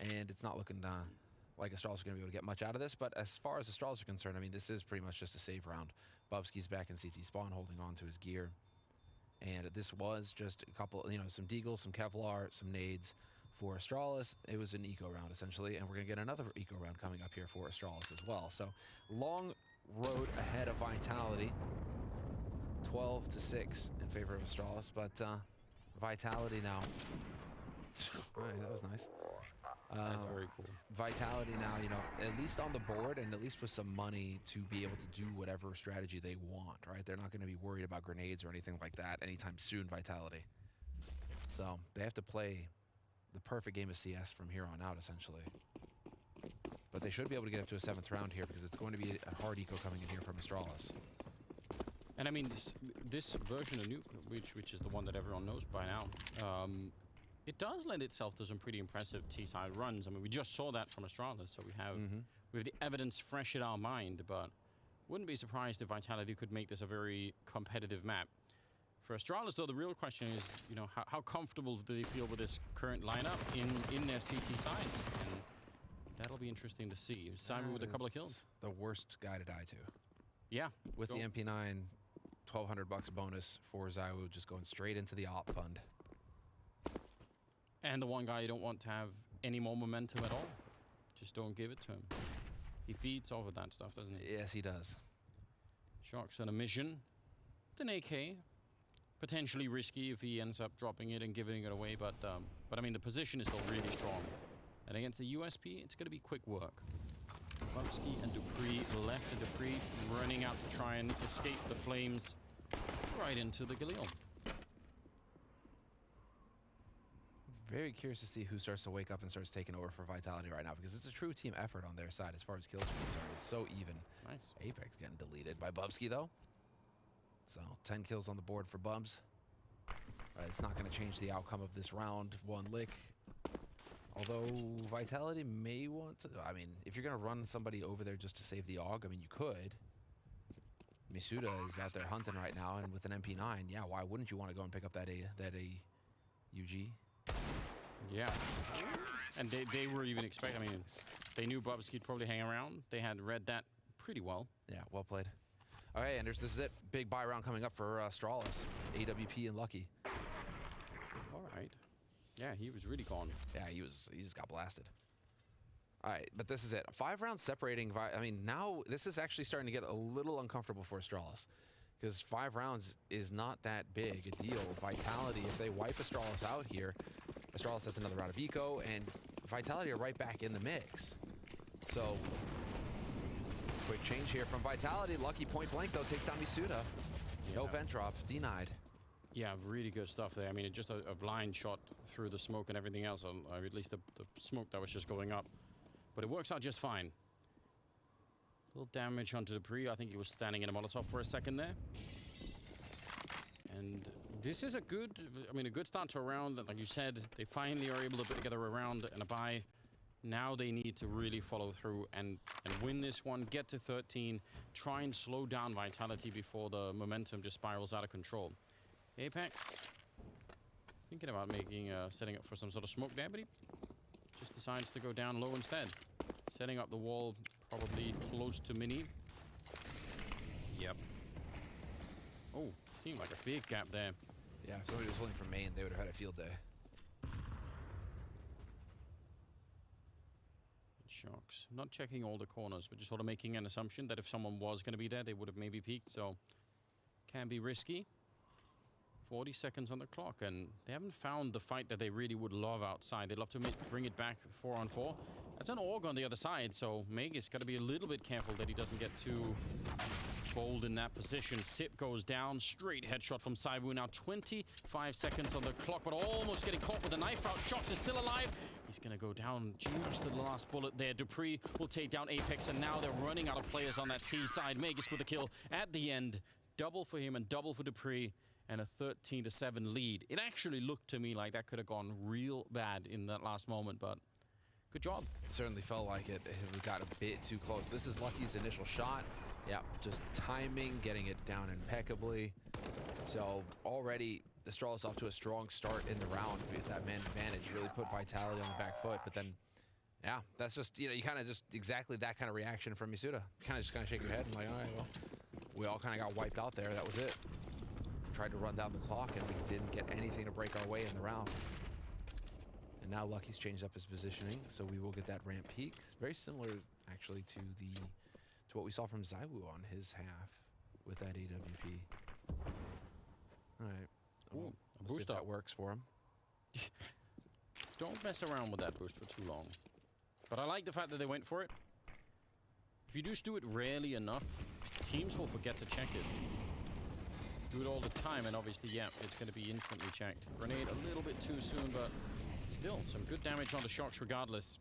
Speaker 1: and it's not looking like Astralis are going to be able to get much out of this, but as far as Astralis are concerned, I mean, this is pretty much just a save round. Bubsky's back in CT spawn, holding on to his gear. And this was just a couple, you know, some Deagles, some Kevlar, some nades for Astralis. It was an eco round, essentially, and we're going to get another eco round coming up here for Astralis as well. So, long road ahead of Vitality. 12-6 in favor of Astralis, but Vitality now. All right, that was nice.
Speaker 2: That's very cool.
Speaker 1: Vitality now, you know, at least on the board and at least with some money to be able to do whatever strategy they want, right? They're not going to be worried about grenades or anything like that anytime soon, Vitality. So they have to play the perfect game of CS from here on out, essentially. But they should be able to get up to a 7th round here because it's going to be a hard eco coming in here from Astralis.
Speaker 2: And I mean, this version of Nuke, which is the one that everyone knows by now, it does lend itself to some pretty impressive T-side runs. I mean, we just saw that from Astralis, so we have the evidence fresh in our mind, but wouldn't be surprised if Vitality could make this a very competitive map. For Astralis, though, the real question is, you know, how comfortable do they feel with this current lineup in their CT sides? And that'll be interesting to see. Simon with a couple of kills.
Speaker 1: The worst guy to die to.
Speaker 2: Yeah.
Speaker 1: With the MP9, $1,200 bonus for Zywoo just going straight into the op fund.
Speaker 2: And the one guy you don't want to have any more momentum at all. Just don't give it to him. He feeds off of that stuff, doesn't he?
Speaker 1: Yes, he does.
Speaker 2: Shox on a mission. With an AK. Potentially risky if he ends up dropping it and giving it away, but I mean, the position is still really strong. And against the USP, it's going to be quick work. Bubsky and Dupree left, and Dupree running out to try and escape the flames right into the Galil.
Speaker 1: Very curious to see who starts to wake up and starts taking over for Vitality right now, because it's a true team effort on their side as far as kills are concerned. It's so even.
Speaker 2: Nice.
Speaker 1: Apex getting deleted by Bubsky, though. So 10 kills on the board for Bubs. It's not going to change the outcome of this round. One lick. Although Vitality may want to... I mean, if you're going to run somebody over there just to save the AUG, I mean, you could. Misuda is out there hunting right now, and with an MP9, yeah, why wouldn't you want to go and pick up that UG?
Speaker 2: Yeah. And they were even expecting... I mean, they knew Bubsky'd probably hang around. They had read that pretty well.
Speaker 1: Yeah, well played. All right, Anders, this is it. Big buy round coming up for Astralis, AWP, and Lucky.
Speaker 2: All right. Yeah, he was really gone.
Speaker 1: Yeah, he just got blasted. All right, but this is it. 5 rounds separating. I mean, now this is actually starting to get a little uncomfortable for Astralis, because 5 rounds is not that big a deal. Vitality, if they wipe Astralis out here, Astralis has another round of eco, and Vitality are right back in the mix. So... quick change here from Vitality. Lucky point blank, though, takes down Misuda. Yeah. No vent drop, denied.
Speaker 2: Yeah, really good stuff there. I mean, just a blind shot through the smoke and everything else, or at least the smoke that was just going up. But it works out just fine. Little damage onto Dupree. I think he was standing in a Molotov for a second there. And this is a good start to a round. Like you said, they finally are able to put together a round and a bye. Now they need to really follow through and win this one, get to 13, try and slow down Vitality before the momentum just spirals out of control. Apex, thinking about setting up for some sort of smoke there, but he just decides to go down low instead. Setting up the wall probably close to Mini. Yep. Oh, seemed like a big gap there.
Speaker 1: Yeah, if somebody was holding for main, they would have had a field day.
Speaker 2: Shox. Not checking all the corners, but just sort of making an assumption that if someone was going to be there, they would have maybe peeked. So, can be risky. 40 seconds on the clock, and they haven't found the fight that they really would love outside. They'd love to bring it back 4-on-4. That's an AUG on the other side, so Magus got to be a little bit careful that he doesn't get too bold in that position. Sip goes down, straight headshot from Zywoo. Now 25 seconds on the clock, but almost getting caught with a knife out. Shox is still alive. He's going to go down just to the last bullet there. Dupree will take down Apex, and now they're running out of players on that T side. Magus with a kill at the end. Double for him and double for Dupree, and a 13-7 lead. It actually looked to me like that could have gone real bad in that last moment, but good job.
Speaker 1: Certainly felt like it. We got a bit too close. This is Lucky's initial shot. Yeah, just timing, getting it down impeccably. So already Astralis off to a strong start in the round with that man advantage. Really put Vitality on the back foot, but then, yeah, that's just, you know, you kind of just exactly that kind of reaction from Misuda. You kind of shake your head and like, all right, well, we all kind of got wiped out there. That was it. Tried to run down the clock, and we didn't get anything to break our way in the round. And now Lucky's changed up his positioning, so we will get that ramp peak. Very similar, actually, to what we saw from Zywoo on his half with that AWP. All right.
Speaker 2: Ooh, a
Speaker 1: boost
Speaker 2: boost
Speaker 1: if
Speaker 2: up.
Speaker 1: that works for him.
Speaker 2: Don't mess around with that boost for too long. But I like the fact that they went for it. If you just do it rarely enough, teams will forget to check it. Do it all the time, and obviously, yeah, it's going to be instantly checked. Grenade a little bit too soon, but still, some good damage on the Shox regardless.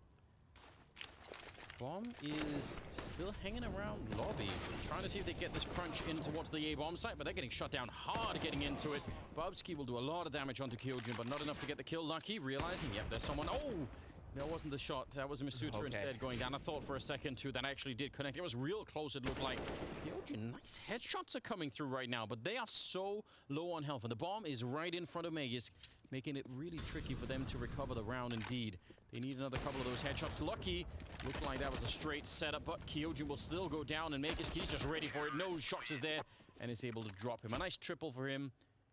Speaker 2: bomb is still hanging around lobby, trying to see if they get this crunch in towards the A bomb site, but they're getting shut down hard getting into it. Bubsky will do a lot of damage onto Kyojin, but not enough to get the kill. Lucky, realizing, yep, there's someone. Oh! That wasn't the shot. That was a Misutra instead going down. I thought for a second, too, that actually did connect. It was real close, it looked like. Kyojin, nice headshots are coming through right now, but they are so low on health. And the bomb is right in front of Magisk, making it really tricky for them to recover the round indeed. They need another couple of those headshots. Lucky, looked like that was a straight setup, but Kyojin will still go down, and Magisk, he's just ready for it. No shots is there, and is able to drop him. A nice triple for him.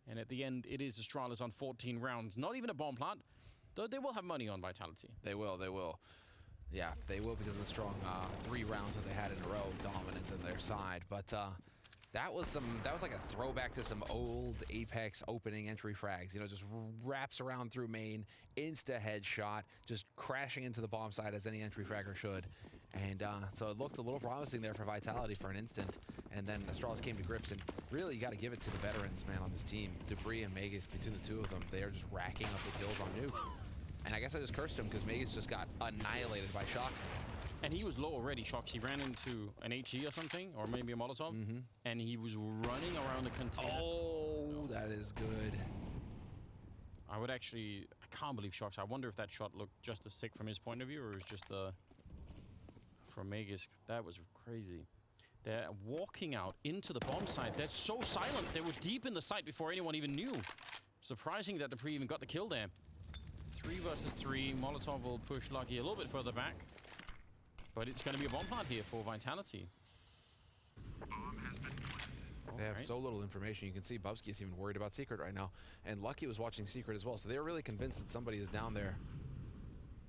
Speaker 2: And at the end, it is Astralis on 14 rounds. Not even a bomb plant. Though they will have money on Vitality.
Speaker 1: They will, they will. Yeah, they will because of the strong 3 rounds that they had in a row, dominant on their side. But that was like a throwback to some old Apex opening entry frags. You know, just wraps around through main, insta headshot, just crashing into the bomb side as any entry fragger should. And so it looked a little promising there for Vitality for an instant. And then Astralis came to grips, and really you got to give it to the veterans, man, on this team. Dupree and Magisk, between the two of them, they are just racking up the kills on Nuke. And I guess I just cursed him because Magisk just got annihilated by Shoxy.
Speaker 2: And he was low already, Shoxy. Ran into an HE or something, or maybe a Molotov, and he was running around the container.
Speaker 1: Oh, that is good.
Speaker 2: I can't believe Shoxy. I wonder if that shot looked just as sick from his point of view, or is just from Magisk. That was crazy. They're walking out into the bomb site. They're so silent. They were deep in the site before anyone even knew. Surprising that Dupree even got the kill there. 3 versus 3. Molotov will push Lucky a little bit further back. But it's going to be a bomb plant here for Vitality.
Speaker 1: They have so little information. You can see Bubsky is even worried about Secret right now. And Lucky was watching Secret as well. So they're really convinced that somebody is down there.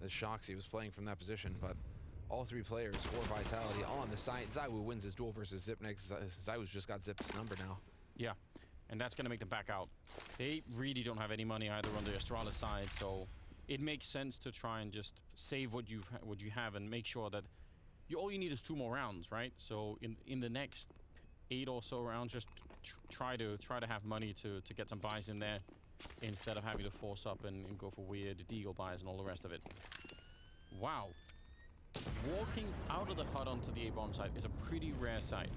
Speaker 1: That Shoxy was playing from that position. But all 3 players for Vitality on the site. ZywOo wins his duel versus Zip next. ZywOo's just got Zip's number now.
Speaker 2: Yeah, and that's going to make them back out. They really don't have any money either on the Astralis side, so it makes sense to try and just save what you have and make sure that all you need is 2 more rounds, right? So in the next 8 or so rounds, just try to have money to get some buys in there instead of having to force up and go for weird deagle buys and all the rest of it. Wow. Walking out of the hut onto the A-bomb site is a pretty rare sight.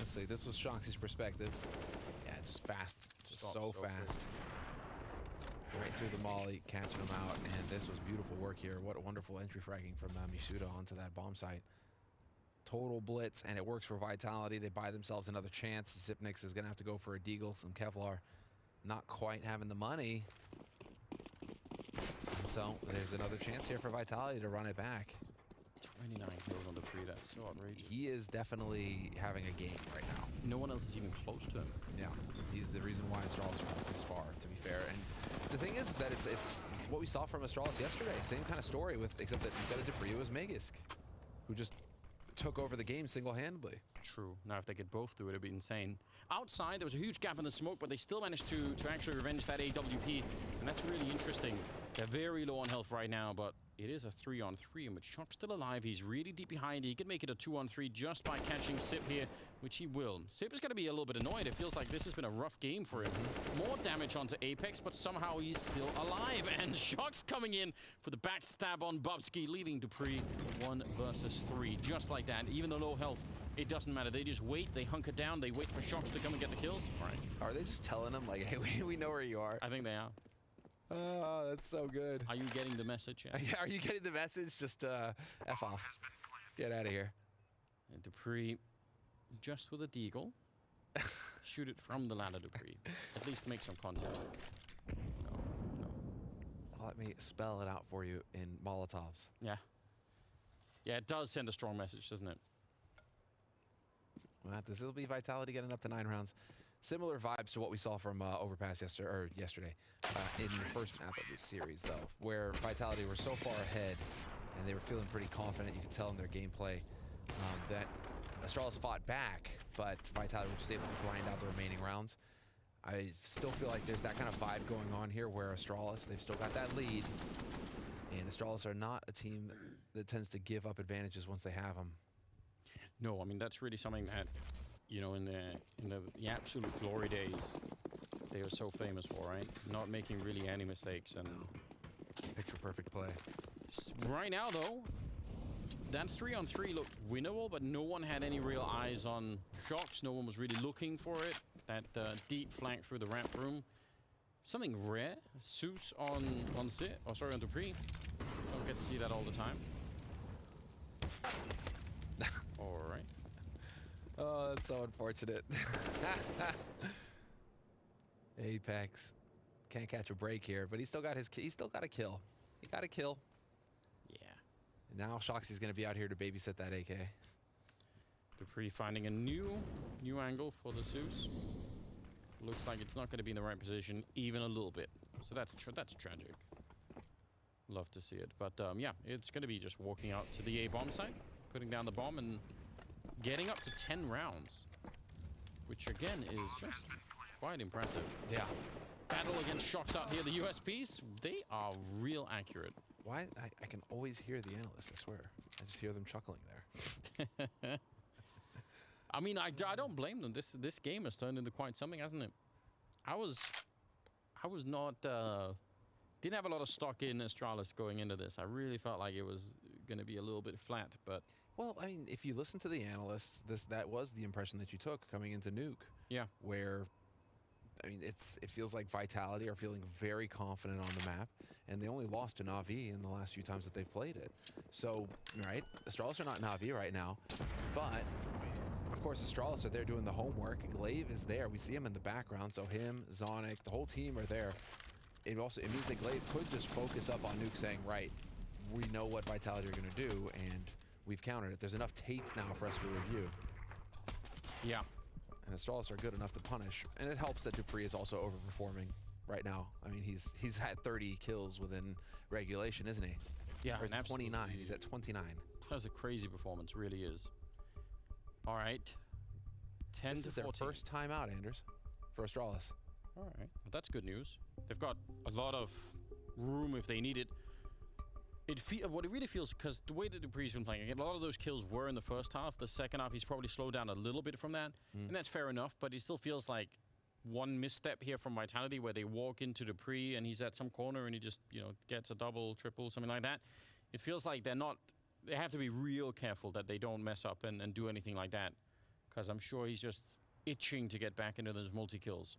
Speaker 1: Let's see, this was Shoxy's perspective. Yeah, just fast, just so fast. Right through the molly, catching him out, and this was beautiful work here. What a wonderful entry fragging from Misuda onto that bomb site. Total blitz, and it works for Vitality. They buy themselves another chance. Zipnix is gonna have to go for a deagle, some Kevlar. Not quite having the money. So there's another chance here for Vitality to run it back.
Speaker 2: 29 kills on Dupree, that's so outrageous.
Speaker 1: He is definitely having a game right now.
Speaker 2: No one else is even close to him.
Speaker 1: Yeah, he's the reason why Astralis are this far, to be fair. And the thing is that it's what we saw from Astralis yesterday. Same kind of story, except that instead of Dupree, it was Magisk, who just took over the game single-handedly.
Speaker 2: True. Now, if they could both do it, it'd be insane. Outside, there was a huge gap in the smoke, but they still managed to actually revenge that AWP, and that's really interesting. They're very low on health right now, but it is a 3-on-3, and with Shock still alive, he's really deep behind. He could make it a 2-on-3 just by catching Sip here, which he will. Sip is going to be a little bit annoyed. It feels like this has been a rough game for him. More damage onto Apex, but somehow he's still alive, and Shock's coming in for the backstab on Bubsky, leaving Dupree 1 versus 3, just like that. Even though low health, it doesn't matter. They just wait, they hunker down, they wait for Shocks to come and get the kills. All right.
Speaker 1: Are they just telling him, like, hey, we know where you are?
Speaker 2: I think they are.
Speaker 1: Oh, that's so good.
Speaker 2: Are you getting the message? Yeah.
Speaker 1: Are you getting the message? Just F off. Get out of here.
Speaker 2: And Dupree, just with a deagle. Shoot it from the ladder, Dupree. At least make some contact. No.
Speaker 1: Let me spell it out for you in Molotovs.
Speaker 2: Yeah. Yeah, it does send a strong message, doesn't it?
Speaker 1: Well, this will be Vitality getting up to 9 rounds. Similar vibes to what we saw from Overpass yesterday in the first map of this series, though, where Vitality were so far ahead and they were feeling pretty confident. You could tell in their gameplay that Astralis fought back, but Vitality were just able to grind out the remaining rounds. I still feel like there's that kind of vibe going on here where Astralis, they've still got that lead, and Astralis are not a team that tends to give up advantages once they have them.
Speaker 2: No, I mean, that's really something that, you know, in the absolute glory days, they were so famous for, right? Not making really any mistakes and
Speaker 1: picture perfect play.
Speaker 2: Right now, though, that 3-on-3 looked winnable, but no one had any real eyes on Shox. No one was really looking for it. That deep flank through the ramp room. Something rare. Zeus on Sit, or sorry, on Dupree. Don't get to see that all the time. All right.
Speaker 1: Oh, that's so unfortunate. Apex can't catch a break here, but he still got a kill. He got a kill.
Speaker 2: Yeah.
Speaker 1: Now Shoxy's going to be out here to babysit that AK.
Speaker 2: Dupree finding a new angle for the Zeus. Looks like it's not going to be in the right position even a little bit. So that's tragic. Love to see it. But yeah, it's going to be just walking out to the A bomb site, putting down the bomb, and getting up to 10 rounds. Which again is just quite impressive.
Speaker 1: Yeah.
Speaker 2: Battle against Shox out here. The USPs, they are real accurate.
Speaker 1: Why? I can always hear the analysts, I swear. I just hear them chuckling there.
Speaker 2: I mean, I don't blame them. This game has turned into quite something, hasn't it? I was not didn't have a lot of stock in Astralis going into this. I really felt like it was going to be a little bit flat, but
Speaker 1: well, I mean, if you listen to the analysts, that was the impression that you took coming into Nuke.
Speaker 2: Yeah.
Speaker 1: Where, I mean, it feels like Vitality are feeling very confident on the map, and they only lost to Na'Vi in the last few times that they've played it. So, right, Astralis are not Na'Vi right now, but of course Astralis are there doing the homework. Glaive is there. We see him in the background, so him, Zonic, the whole team are there. It means that Glaive could just focus up on Nuke saying, right, we know what Vitality are going to do, and we've countered it. There's enough tape now for us to review.
Speaker 2: Yeah.
Speaker 1: And Astralis are good enough to punish. And it helps that Dupree is also overperforming right now. I mean, he's had 30 kills within regulation, isn't he?
Speaker 2: Yeah,
Speaker 1: or 29. He's at 29.
Speaker 2: That's a crazy performance, really is. All right. 10
Speaker 1: this
Speaker 2: to
Speaker 1: is their
Speaker 2: 14.
Speaker 1: first time out, Anders, for Astralis.
Speaker 2: All right. Well, that's good news. They've got a lot of room if they need it. What it really feels, because the way that Dupree's been playing, again, a lot of those kills were in the first half. The second half, he's probably slowed down a little bit from that. And that's fair enough, but it still feels like one misstep here from Vitality where they walk into Dupree and he's at some corner and he just, gets a double, triple, something like that. It feels like they have to be real careful that they don't mess up and do anything like that. Because I'm sure he's just itching to get back into those multi-kills.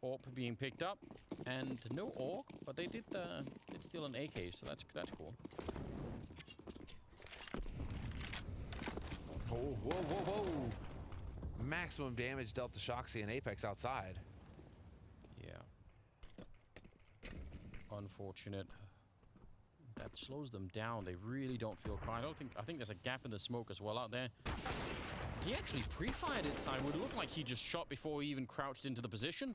Speaker 2: AWP being picked up, and no AUG, but they did steal an AK, so that's cool.
Speaker 1: Oh, whoa. Maximum damage dealt to Shoxy and Apex outside.
Speaker 2: Yeah. Unfortunate. That slows them down. They really don't feel fine. I think there's a gap in the smoke as well out there. He actually pre-fired it, side. Would look like he just shot before he even crouched into the position.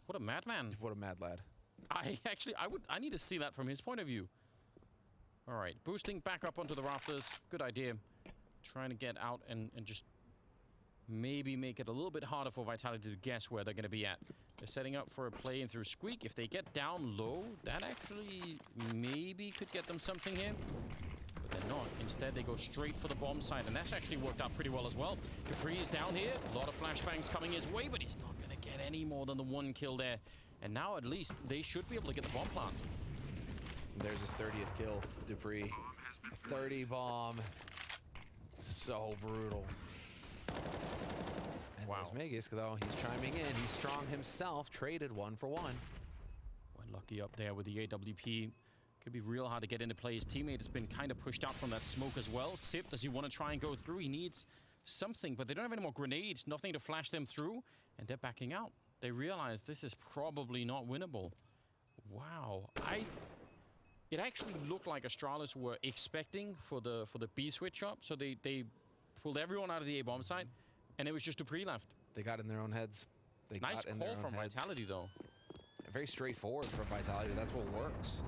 Speaker 2: What a madman.
Speaker 1: What a mad lad.
Speaker 2: I need to see that from his point of view. All right, boosting back up onto the rafters. Good idea. Trying to get out and just maybe make it a little bit harder for Vitality to guess where they're going to be at. They're setting up for a play in through Squeak. If they get down low, that actually maybe could get them something here. But they're not. Instead, they go straight for the bomb site, and that's actually worked out pretty well as well. Dupree is down here. A lot of flashbangs coming his way, but he's not going to get any more than the one kill there. And now, at least, they should be able to get the bomb plant.
Speaker 1: There's his 30th kill, Dupree. 30 bomb. So brutal. And
Speaker 2: wow.
Speaker 1: There's Megisk, though. He's chiming in. He's strong himself. Traded 1 for 1.
Speaker 2: Well, lucky up there with the AWP. Could be real hard to get into play. His teammate has been kind of pushed out from that smoke as well. Sip, does he want to try and go through? He needs something, but they don't have any more grenades. Nothing to flash them through. And they're backing out. They realize this is probably not winnable. Wow. It actually looked like Astralis were expecting for the B switch up. So they pulled everyone out of the A bomb site, and it was just Dupree left.
Speaker 1: They got in their own heads.
Speaker 2: Nice call from Vitality, though.
Speaker 1: Very straightforward from Vitality. That's what works.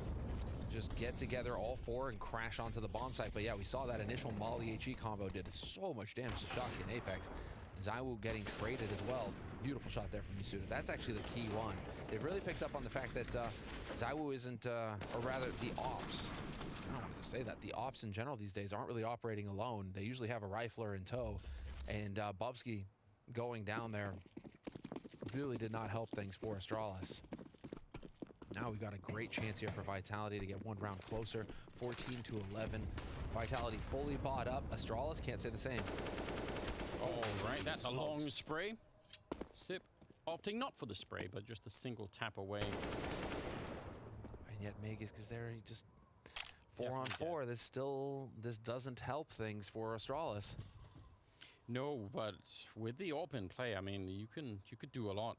Speaker 1: Just get together all 4 and crash onto the bomb site. But yeah, we saw that initial Molly HE combo did so much damage to Shoxy and Apex. ZywOo getting traded as well. Beautiful shot there from Yasuda. That's actually the key one. They've really picked up on the fact that ZywOo isn't, or rather the ops. I don't want to say that. The ops in general these days aren't really operating alone. They usually have a rifler in tow. And Bubsky going down there really did not help things for Astralis. Now we've got a great chance here for Vitality to get one round closer. 14 to 11. Vitality fully bought up. Astralis can't say the same.
Speaker 2: All right, that's a long spray. Sip opting not for the spray, but just a single tap away.
Speaker 1: And yet Magus is there. He just 4-on-4. This doesn't help things for Astralis.
Speaker 2: No, but with the open play, I mean, you could do a lot.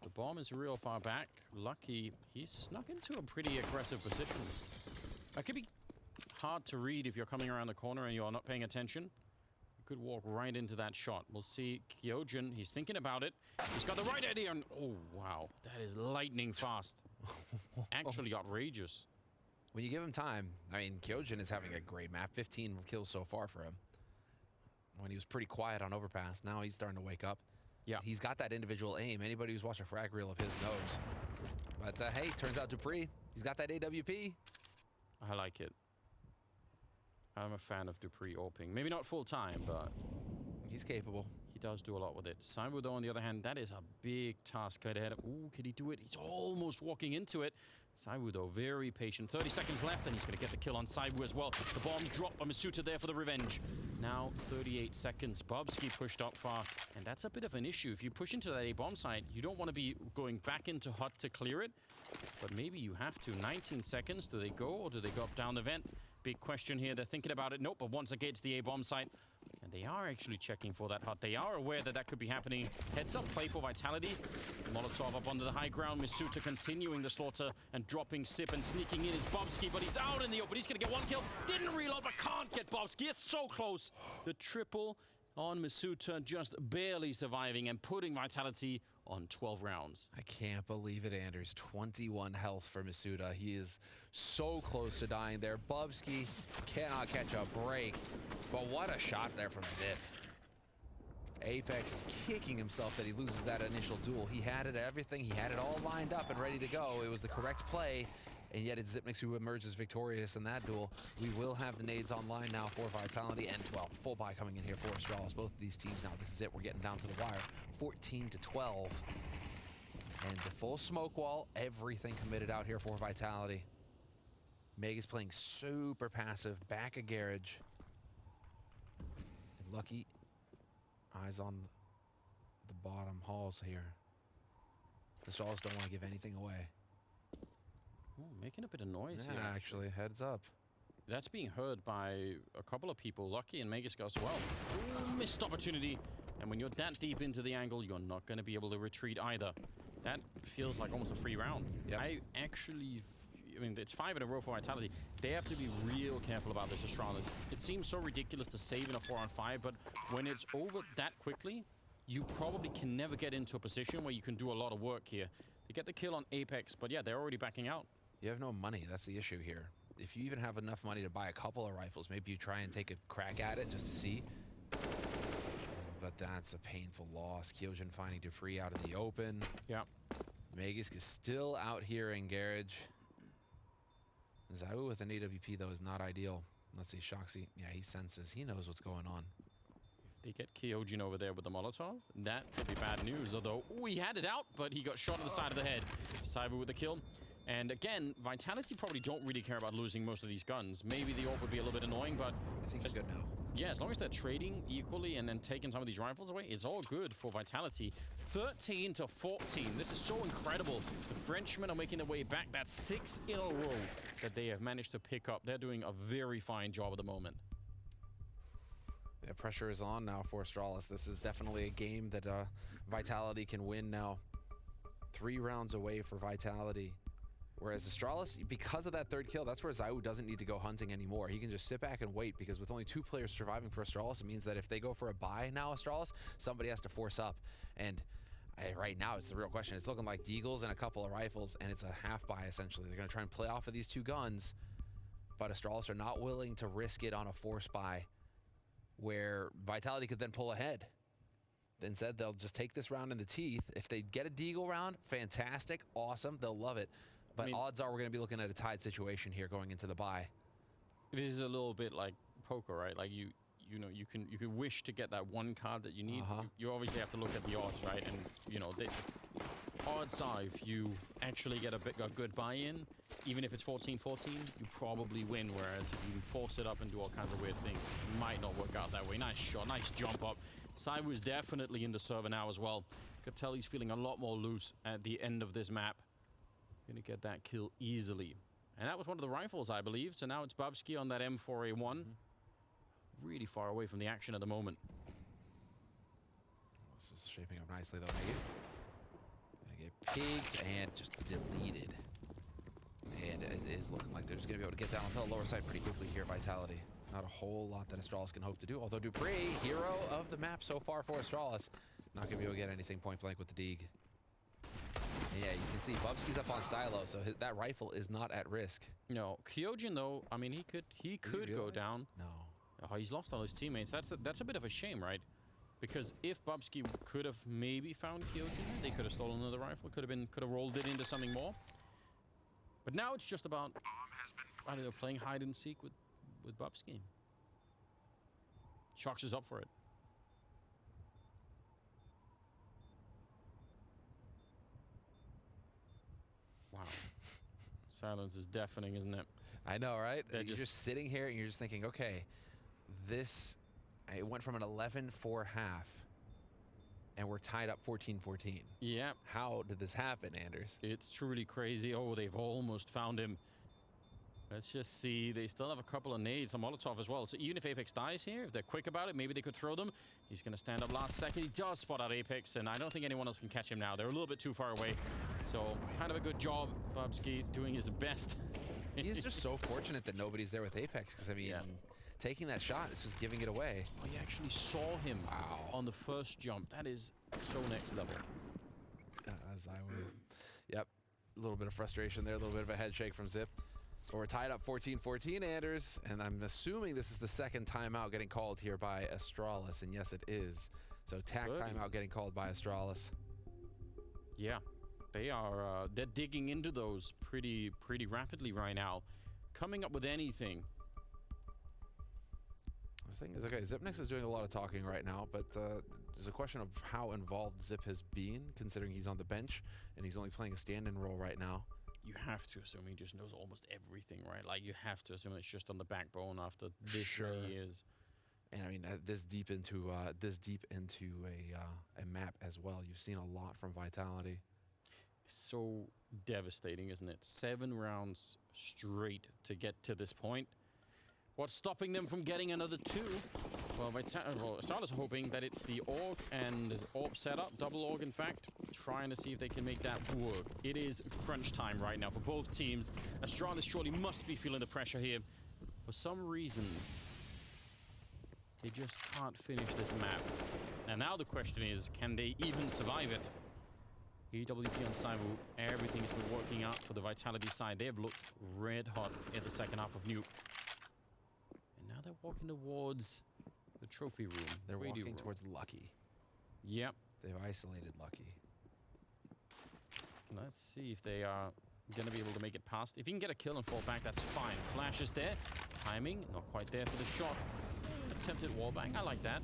Speaker 2: The bomb is real far back. Lucky, he's snuck into a pretty aggressive position. It could be hard to read if you're coming around the corner and you're not paying attention. You could walk right into that shot. We'll see Kyojin, he's thinking about it. He's got the right idea, and oh wow, that is lightning fast. Actually outrageous.
Speaker 1: When you give him time, I mean, Kyojin is having a great map. 15 kills so far for him. When he was pretty quiet on Overpass, now he's starting to wake up. Yeah, he's got that individual aim. Anybody who's watched a frag reel of his knows. But hey, turns out Dupree, he's got that AWP.
Speaker 2: I like it. I'm a fan of Dupree AWPing. Maybe not full time, but
Speaker 1: he's capable.
Speaker 2: He does do a lot with it. Saibu, though, on the other hand, that is a big task ahead of. Ooh, can he do it? He's almost walking into it. Saibu, though, very patient. 30 seconds left, and he's going to get the kill on Saibu as well. The bomb dropped by Masuta there for the revenge. Now, 38 seconds. Bubsky pushed up far, and that's a bit of an issue. If you push into that A-bomb site, you don't want to be going back into hut to clear it, but maybe you have to. 19 seconds. Do they go, or do they go up down the vent? Big question here. They're thinking about it. Nope, but once it gets the A-bomb site, and they are actually checking for that hut. They are aware that that could be happening. Heads up play for Vitality. Molotov up onto the high ground. Masuta continuing the slaughter and dropping Sip, and sneaking in is Bobsky, but he's out in the open. He's going to get one kill. Didn't reload, but can't get Bobsky. It's so close. The triple on Masuta, just barely surviving and putting Vitality on 12 rounds.
Speaker 1: I can't believe it, Anders. 21 health for Masuda. He is so close to dying there. Bubsky cannot catch a break, but what a shot there from Zip. Apex is kicking himself that he loses that initial duel. He had it, everything. He had it all lined up and ready to go. It was the correct play, and yet it's Zipnix who emerges victorious in that duel. We will have the nades online now for Vitality, and, well, full buy coming in here for Astralis. Both of these teams now, this is it. We're getting down to the wire. 14 to 12. And the full smoke wall, everything committed out here for Vitality. Meg is playing super passive, back of Garage. And Lucky, eyes on the bottom halls here. The Astralis don't want to give anything away.
Speaker 2: Ooh, making a bit of noise
Speaker 1: yeah,
Speaker 2: here.
Speaker 1: Actually, heads up.
Speaker 2: That's being heard by a couple of people, Lucky and Magus as well. Ooh, missed opportunity. And when you're that deep into the angle, you're not going to be able to retreat either. That feels like almost a free round. Yep. I mean, it's 5 in a row for Vitality. They have to be real careful about this Astralis. It seems so ridiculous to save in a 4-on-5, but when it's over that quickly, you probably can never get into a position where you can do a lot of work here. They get the kill on Apex, but yeah, they're already backing out.
Speaker 1: You have no money. That's the issue here. If you even have enough money to buy a couple of rifles, maybe you try and take a crack at it just to see. But that's a painful loss. Kyojin finding Dupree out in the open.
Speaker 2: Yeah.
Speaker 1: Magus is still out here in Garage. Zaiwu with an AWP, though, is not ideal. Let's see, Shoxy. Yeah, he senses. He knows what's going on.
Speaker 2: If they get Kyojin over there with the Molotov, that could be bad news. Although, he had it out, but he got shot in the side of the head. Cyber with the kill. And again, Vitality probably don't really care about losing most of these guns. Maybe the AWP would be a little bit annoying, but
Speaker 1: I think he's good now.
Speaker 2: Yeah, as long as they're trading equally and then taking some of these rifles away, it's all good for Vitality. 13 to 14. This is so incredible. The Frenchmen are making their way back. That's 6 in a row that they have managed to pick up. They're doing a very fine job at the moment.
Speaker 1: Yeah, pressure is on now for Astralis. This is definitely a game that Vitality can win now. 3 rounds away for Vitality. Whereas Astralis, because of that third kill, that's where Zaiwu doesn't need to go hunting anymore. He can just sit back and wait, because with only 2 players surviving for Astralis, it means that if they go for a buy now, Astralis, somebody has to force up. And right now, it's the real question. It's looking like Deagles and a couple of rifles, and it's a half buy, essentially. They're going to try and play off of these 2 guns, but Astralis are not willing to risk it on a force buy where Vitality could then pull ahead. Instead, they'll just take this round in the teeth. If they get a Deagle round, fantastic, awesome, they'll love it. But I mean, odds are we're going to be looking at a tied situation here going into the bye.
Speaker 2: This is a little bit like poker, right? Like you know, you can wish to get that one card that you need. You obviously have to look at the odds, right? And you know, odds are if you actually get a good buy-in, even if it's 14-14, you probably win. Whereas if you force it up and do all kinds of weird things, it might not work out that way. Nice shot, nice jump up. Cyber is definitely in the server now as well. Could tell he's feeling a lot more loose at the end of this map. Gonna get that kill easily. And that was one of the rifles, I believe. So now it's Bubsky on that M4A1. Really far away from the action at the moment.
Speaker 1: This is shaping up nicely, though. He's gonna get peeked and just deleted. And it is looking like they're just gonna be able to get down onto the lower side pretty quickly here, Vitality. Not a whole lot that Astralis can hope to do. Although Dupree, hero of the map so far for Astralis, not gonna be able to get anything point blank with the Deeg. And yeah, you can see Bubsky's up on silo, so that rifle is not at risk.
Speaker 2: No, Kyojin though, I mean, he could
Speaker 1: really
Speaker 2: go down.
Speaker 1: No.
Speaker 2: Oh, he's lost all his teammates. That's a bit of a shame, right? Because if Bubsky could have maybe found Kyojin, they could have stolen another rifle. Could have rolled it into something more. But now it's just about, I don't know, playing hide and seek with Bubsky. Shox is up for it. Wow. Silence is deafening, isn't it?
Speaker 1: I know, right?
Speaker 2: They're
Speaker 1: You're just sitting here and you're just thinking, okay, it went from an 11-4 half, and we're tied up 14-14.
Speaker 2: Yeah.
Speaker 1: How did this happen, Anders?
Speaker 2: It's truly crazy. Oh, they've almost found him. Let's just see. They still have a couple of nades, a Molotov as well. So even if Apex dies here, if they're quick about it, maybe they could throw them. He's going to stand up last second. He does spot out Apex, and I don't think anyone else can catch him now. They're a little bit too far away. So kind of a good job, Bubsky, doing his best.
Speaker 1: He's just so fortunate that nobody's there with Apex, because, I mean, taking that shot, it's just giving it away.
Speaker 2: Oh, you actually saw him on the first jump. That is so next level.
Speaker 1: As I would. Yep. A little bit of frustration there, a little bit of a head shake from Zip. We're tied up 14-14, Anders, and I'm assuming this is the second timeout getting called here by Astralis, and yes, it is. So tack timeout getting called by Astralis.
Speaker 2: Yeah, they are. They're digging into those pretty rapidly right now, coming up with anything.
Speaker 1: The thing is, okay, Zipnix is doing a lot of talking right now, but there's a question of how involved Zip has been, considering he's on the bench and he's only playing a stand-in role right now.
Speaker 2: You have to assume he just knows almost everything, right? Like, you have to assume it's just on the backbone after this many years.
Speaker 1: And I mean, this deep into a map as well. You've seen a lot from Vitality.
Speaker 2: So devastating, isn't it? 7 rounds straight to get to this point. What's stopping them from getting another 2? Well, Astralis hoping that it's the AUG and AWP setup, double AUG in fact, trying to see if they can make that work. It is crunch time right now for both teams. Astralis surely must be feeling the pressure here. For some reason, they just can't finish this map. And now the question is, can they even survive it? EWP on Saimu, everything's been working out for the Vitality side. They have looked red hot in the second half of Nuke. And now they're walking towards the trophy room.
Speaker 1: They're walking towards Lucky.
Speaker 2: Yep.
Speaker 1: They've isolated Lucky.
Speaker 2: Let's see if they are going to be able to make it past. If you can get a kill and fall back, that's fine. Flash is there. Timing, not quite there for the shot. Attempted wallbang, I like that.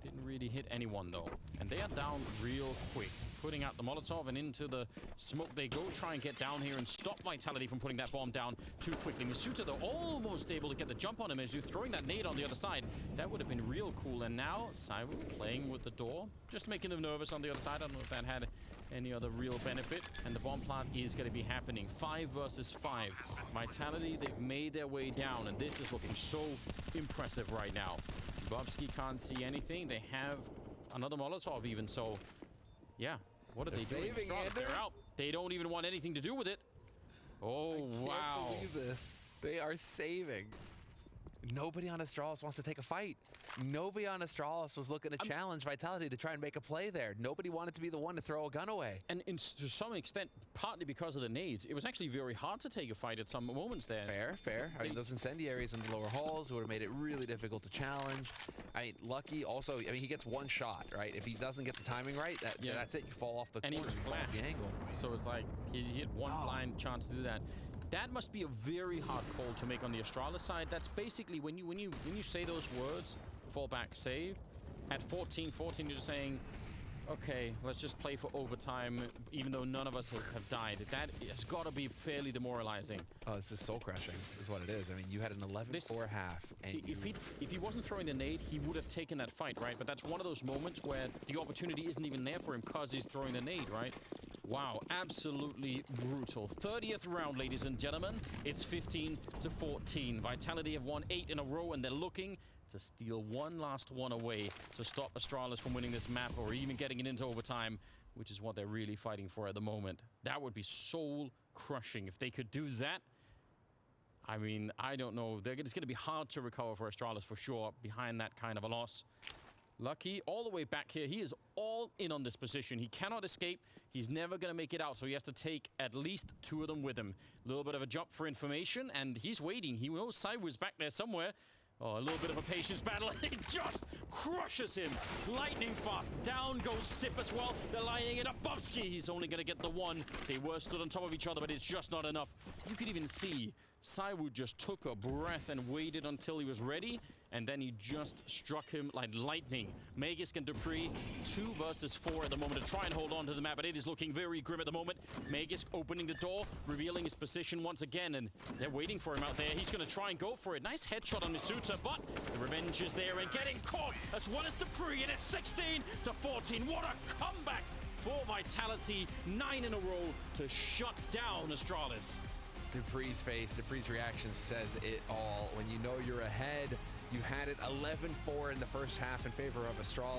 Speaker 2: Didn't really hit anyone though. And they are down real quick. Putting out the Molotov and into the smoke they go. Try and get down here and stop Vitality from putting that bomb down too quickly. Masuta though almost able to get the jump on him as you're throwing that nade on the other side. That would have been real cool. And now Saimu playing with the door. Just making them nervous on the other side. I don't know if that had any other real benefit. And the bomb plant is going to be happening. 5 versus 5. Vitality, they've made their way down. And this is looking so impressive right now. Bubsky can't see anything. They have another Molotov even, so yeah. What are they doing? They're out. They don't even want anything to do with it. Oh, wow.
Speaker 1: I can't believe this. They are saving. Nobody on Astralis wants to take a fight. Nobody on Astralis was looking to challenge Vitality to try and make a play there. Nobody wanted to be the one to throw a gun away.
Speaker 2: And to some extent, partly because of the nades, it was actually very hard to take a fight at some moments there.
Speaker 1: Fair. I mean, those incendiaries in the lower halls would have made it really difficult to challenge. I mean, Lucky also, I mean, he gets one shot, right? If he doesn't get the timing right, that's it. You fall off the corner.
Speaker 2: And he was flat.
Speaker 1: The angle.
Speaker 2: So it's like, he had one blind chance to do that. That must be a very hard call to make on the Astralis side. That's basically when you say those words, fall back, save, at 14-14, you're just saying, okay, let's just play for overtime, even though none of us have died. That has got to be fairly demoralizing.
Speaker 1: Oh, this is soul crushing, is what it is. I mean, you had an 11-4 half. And
Speaker 2: See, if he wasn't throwing the nade, he would have taken that fight, right? But that's one of those moments where the opportunity isn't even there for him because he's throwing the nade, right? Wow, absolutely brutal. 30th round, ladies and gentlemen. It's 15-14. Vitality have won 8 in a row, and they're looking to steal one last one away to stop Astralis from winning this map or even getting it into overtime, which is what they're really fighting for at the moment. That would be soul-crushing if they could do that. I mean, I don't know. It's going to be hard to recover for Astralis for sure behind that kind of a loss. Lucky, all the way back here. He is all in on this position. He cannot escape. He's never going to make it out, so he has to take at least 2 of them with him. A little bit of a jump for information, and he's waiting. He knows Sai was back there somewhere. Oh, a little bit of a patience battle, and he just crushes him. Lightning fast. Down goes Sip as well. They're lining it up. Bubsky, he's only going to get the one. They were stood on top of each other, but it's just not enough. You could even see Saiwu just took a breath and waited until he was ready, and then he just struck him like lightning. Magisk and Dupree, 2 versus 4 at the moment to try and hold on to the map, but it is looking very grim at the moment. Magisk opening the door, revealing his position once again, and they're waiting for him out there. He's going to try and go for it. Nice headshot on Misuta, but the revenge is there and getting caught as well as Dupree, and it's 16-14. What a comeback for Vitality. 9 in a row to shut down Astralis.
Speaker 1: Dupree's face, Dupree's reaction says it all. When you know you're ahead, you had it 11-4 in the first half in favor of Astralis.